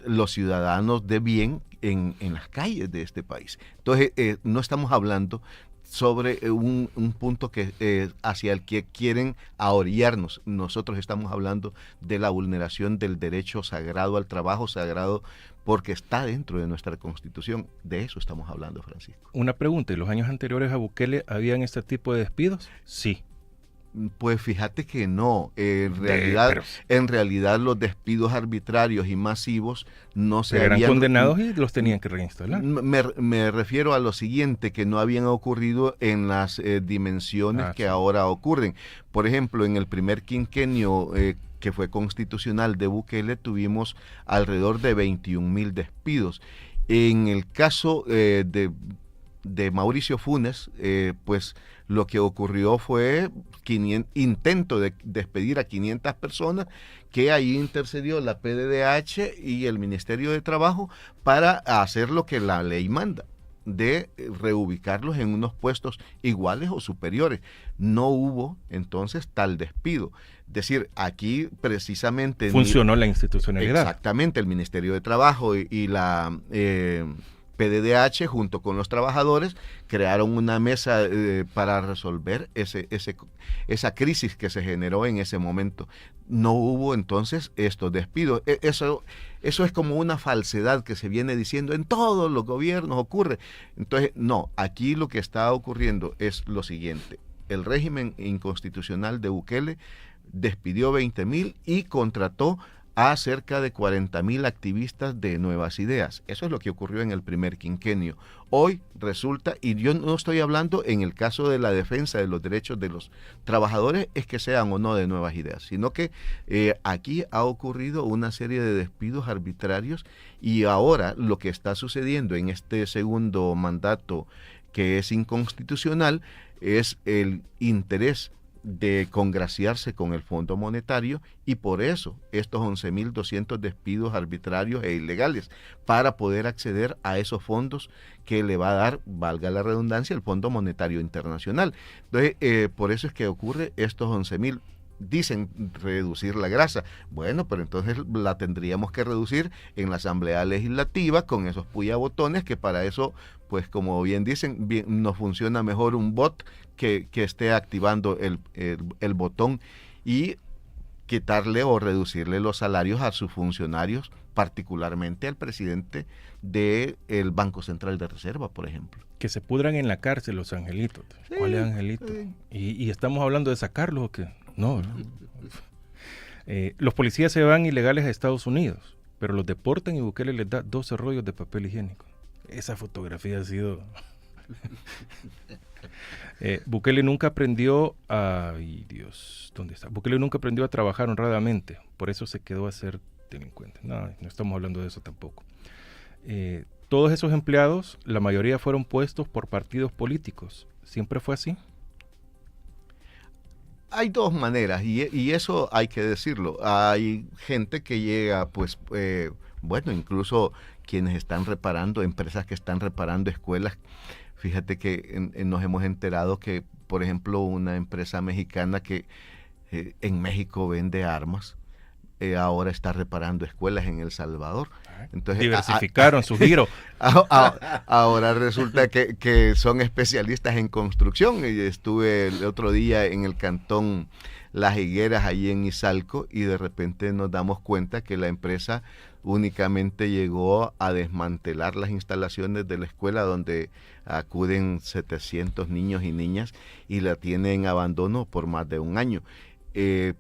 los ciudadanos de bien en las calles de este país. Entonces, no estamos hablando sobre un punto que hacia el que quieren ahorillarnos. Nosotros estamos hablando de la vulneración del derecho sagrado al trabajo, sagrado porque está dentro de nuestra Constitución. De eso estamos hablando, Francisco. Una pregunta, ¿en los años anteriores a Bukele habían este tipo de despidos? Sí. Pues fíjate que no, en realidad los despidos arbitrarios y masivos no se eran condenados y los tenían que reinstalar. Me refiero a lo siguiente, que no habían ocurrido en las dimensiones que ahora ocurren. Por ejemplo, en el primer quinquenio que fue constitucional de Bukele, tuvimos alrededor de 21.000 despidos. En el caso de Mauricio Funes, pues lo que ocurrió fue intento de despedir a 500 personas, que ahí intercedió la PDDH y el Ministerio de Trabajo para hacer lo que la ley manda, de reubicarlos en unos puestos iguales o superiores. No hubo entonces tal despido. Es decir, aquí precisamente funcionó la institucionalidad. Exactamente, el Ministerio de Trabajo y la PDDH junto con los trabajadores crearon una mesa para resolver esa crisis que se generó en ese momento. No hubo entonces estos despidos. Eso es como una falsedad que se viene diciendo en todos los gobiernos ocurre. Entonces, no, aquí lo que está ocurriendo es lo siguiente. El régimen inconstitucional de Bukele despidió 20.000 y contrató a cerca de 40.000 activistas de Nuevas Ideas. Eso es lo que ocurrió en el primer quinquenio. Hoy resulta, y yo no estoy hablando en el caso de la defensa de los derechos de los trabajadores, es que sean o no de Nuevas Ideas, sino que aquí ha ocurrido una serie de despidos arbitrarios y ahora lo que está sucediendo en este segundo mandato, que es inconstitucional, es el interés de congraciarse con el Fondo Monetario, y por eso estos 11.200 despidos arbitrarios e ilegales, para poder acceder a esos fondos que le va a dar, valga la redundancia, el Fondo Monetario Internacional. Entonces, por eso es que ocurre estos 11.000. Dicen reducir la grasa. Bueno, pero entonces la tendríamos que reducir en la Asamblea Legislativa con esos puyabotones, que para eso, pues como bien dicen, nos funciona mejor un bot que esté activando el botón, y quitarle o reducirle los salarios a sus funcionarios, particularmente al presidente del Banco Central de Reserva, por ejemplo. Que se pudran en la cárcel los angelitos. Sí, ¿cuáles angelitos? Sí. ¿Y estamos hablando de sacarlos o qué? No. Los policías se van ilegales a Estados Unidos, pero los deportan y Bukele les da 12 rollos de papel higiénico. Esa fotografía ha sido... Bukele nunca aprendió a... Ay, Dios, ¿dónde está? Bukele nunca aprendió a trabajar honradamente, por eso se quedó a ser delincuente. No estamos hablando de eso tampoco. Todos esos empleados, la mayoría fueron puestos por partidos políticos. ¿Siempre fue así? Hay dos maneras, y eso hay que decirlo. Hay gente que llega, pues, bueno, incluso quienes están reparando, empresas que están reparando escuelas. Fíjate que nos hemos enterado que, por ejemplo, una empresa mexicana que en México vende armas, ahora está reparando escuelas en El Salvador. Entonces, diversificaron su giro. Ahora resulta que son especialistas en construcción. Y estuve el otro día en el cantón Las Higueras, allí en Izalco, y de repente nos damos cuenta que la empresa únicamente llegó a desmantelar las instalaciones de la escuela donde acuden 700 niños y niñas, y la tienen en abandono por más de un año.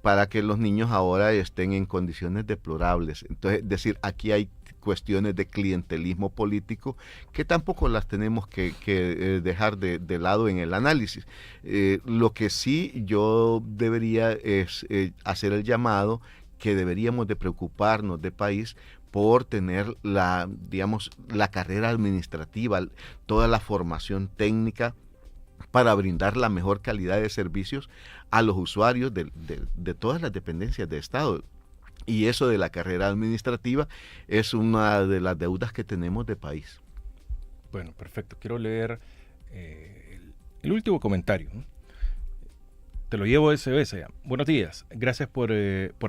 Para que los niños ahora estén en condiciones deplorables. Entonces, es decir, aquí hay cuestiones de clientelismo político que tampoco las tenemos que dejar de lado en el análisis. Lo que sí yo debería es hacer el llamado que deberíamos de preocuparnos de país por tener la carrera administrativa, toda la formación técnica para brindar la mejor calidad de servicios a los usuarios de todas las dependencias de Estado. Y eso de la carrera administrativa es una de las deudas que tenemos de país. Bueno, perfecto. Quiero leer el último comentario, ¿no? Te lo llevo SBS. Buenos días. Gracias por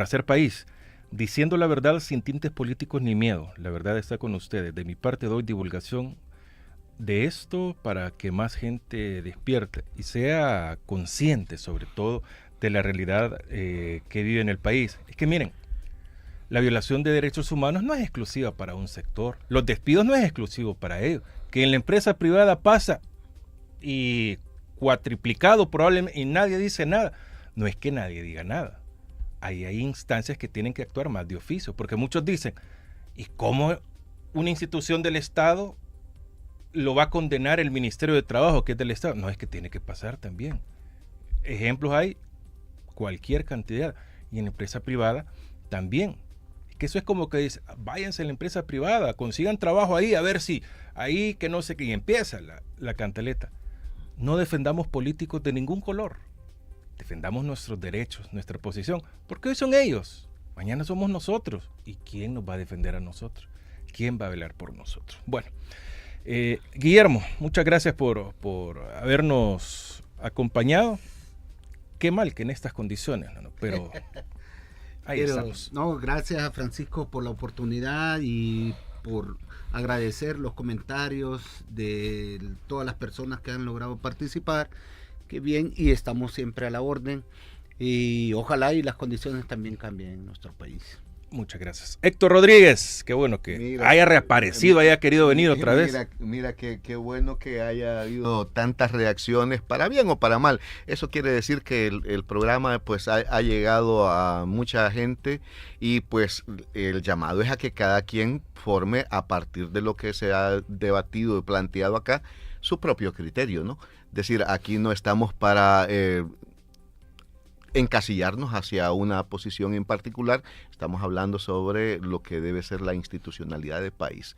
hacer país. Diciendo la verdad sin tintes políticos ni miedo. La verdad está con ustedes. De mi parte doy divulgación de esto para que más gente despierte y sea consciente sobre todo de la realidad que vive en el país. Es que miren, la violación de derechos humanos no es exclusiva para un sector. Los despidos no es exclusivo para ellos. Que en la empresa privada pasa y cuatriplicado probablemente y nadie dice nada. No es que nadie diga nada. Hay instancias que tienen que actuar más de oficio, porque muchos dicen, ¿y cómo una institución del Estado lo va a condenar el Ministerio de Trabajo, que es del Estado? No, es que tiene que pasar también. Ejemplos hay cualquier cantidad. Y en empresa privada también. Que eso es como que dice, váyanse a la empresa privada, consigan trabajo ahí, a ver si ahí que no sé qué, y empieza la cantaleta. No defendamos políticos de ningún color. Defendamos nuestros derechos, nuestra posición, porque hoy son ellos, mañana somos nosotros. ¿Y quién nos va a defender a nosotros? ¿Quién va a velar por nosotros? Bueno, Guillermo, muchas gracias por habernos acompañado. Qué mal que en estas condiciones, ¿no? Pero ahí estamos. No, gracias a Francisco por la oportunidad y por agradecer los comentarios de todas las personas que han logrado participar. Qué bien, y estamos siempre a la orden y ojalá y las condiciones también cambien en nuestro país. Muchas gracias. Héctor Rodríguez, qué bueno que haya reaparecido, haya querido venir otra vez. Mira qué bueno que haya habido tantas reacciones, para bien o para mal. Eso quiere decir que el programa pues ha llegado a mucha gente, y pues el llamado es a que cada quien forme, a partir de lo que se ha debatido y planteado acá, su propio criterio, ¿no? Es decir, aquí no estamos para encasillarnos hacia una posición en particular, estamos hablando sobre lo que debe ser la institucionalidad del país.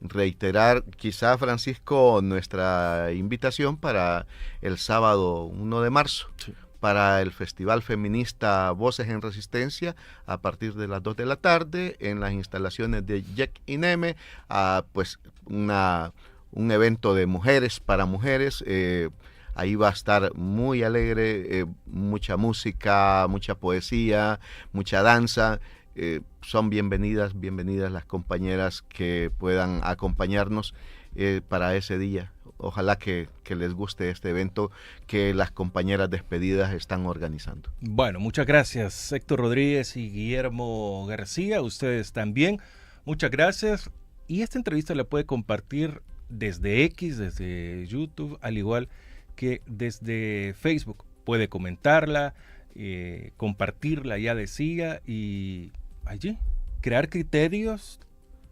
Reiterar, quizá, Francisco, nuestra invitación para el sábado 1 de marzo, sí, para el Festival Feminista Voces en Resistencia, a partir de las 2 de la tarde, en las instalaciones de YEC INEME, pues un evento de mujeres para mujeres. Ahí va a estar muy alegre, mucha música, mucha poesía, mucha danza. Son bienvenidas las compañeras que puedan acompañarnos para ese día. Ojalá que les guste este evento que las compañeras despedidas están organizando. Bueno, muchas gracias, Héctor Rodríguez y Guillermo García. Ustedes también, muchas gracias. Y esta entrevista la puede compartir desde X, desde YouTube, al igual que desde Facebook. Puede comentarla, compartirla, ya decía, y allí crear criterios,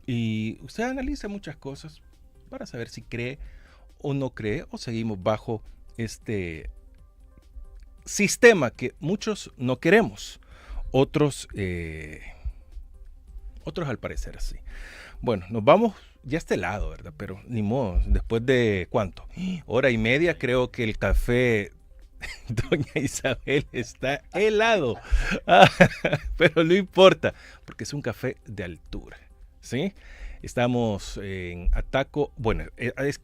y usted analiza muchas cosas para saber si cree o no cree, o seguimos bajo este sistema que muchos no queremos, otros al parecer sí. Bueno, nos vamos ya a este lado, ¿verdad? Pero ni modo, después de ¿cuánto? Hora y media, creo que el café Doña Isabel está helado. Pero no importa, porque es un café de altura, ¿sí? Estamos en Ataco, bueno, es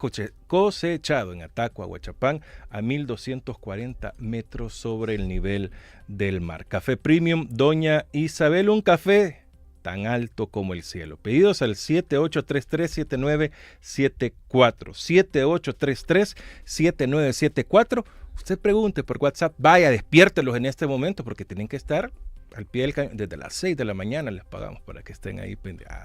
cosechado en Ataco, Aguachapán, a 1240 metros sobre el nivel del mar. Café Premium Doña Isabel, un café tan alto como el cielo. Pedidos al 7833-7974. 7833-7974. Usted pregunte por WhatsApp, vaya, despiértelos en este momento porque tienen que estar al pie del cañón. Desde las 6 de la mañana les pagamos para que estén ahí pendientes.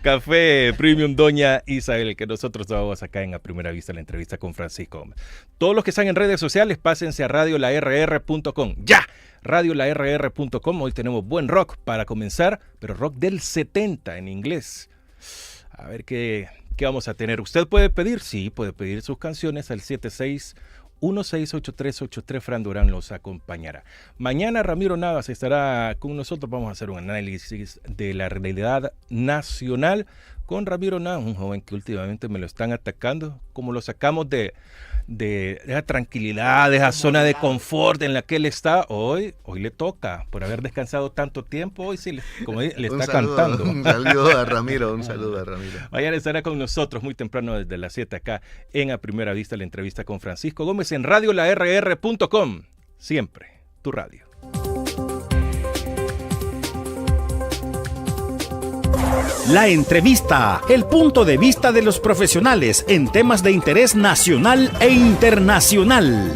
Café Premium Doña Isabel, que nosotros vamos acá en A Primera Vista, la entrevista con Francisco Gómez. Todos los que están en redes sociales, pásense a radiolarr.com. ¡Ya! radiolarr.com. Hoy tenemos buen rock para comenzar, pero rock del 70 en inglés. A ver qué vamos a tener. ¿Usted puede pedir? Sí, puede pedir sus canciones al 76168383. Fran Durán los acompañará. Mañana Ramiro Navas estará con nosotros. Vamos a hacer un análisis de la realidad nacional con Ramiro Navas, un joven que últimamente me lo están atacando. Como lo sacamos de esa tranquilidad, de esa zona de confort en la que él está, hoy le toca, por haber descansado tanto tiempo, hoy sí le está cantando. Un saludo a Ramiro, Mañana estará con nosotros muy temprano desde las 7 acá en A Primera Vista, la entrevista con Francisco Gómez en radiolarr.com. Siempre tu radio. La entrevista, el punto de vista de los profesionales en temas de interés nacional e internacional.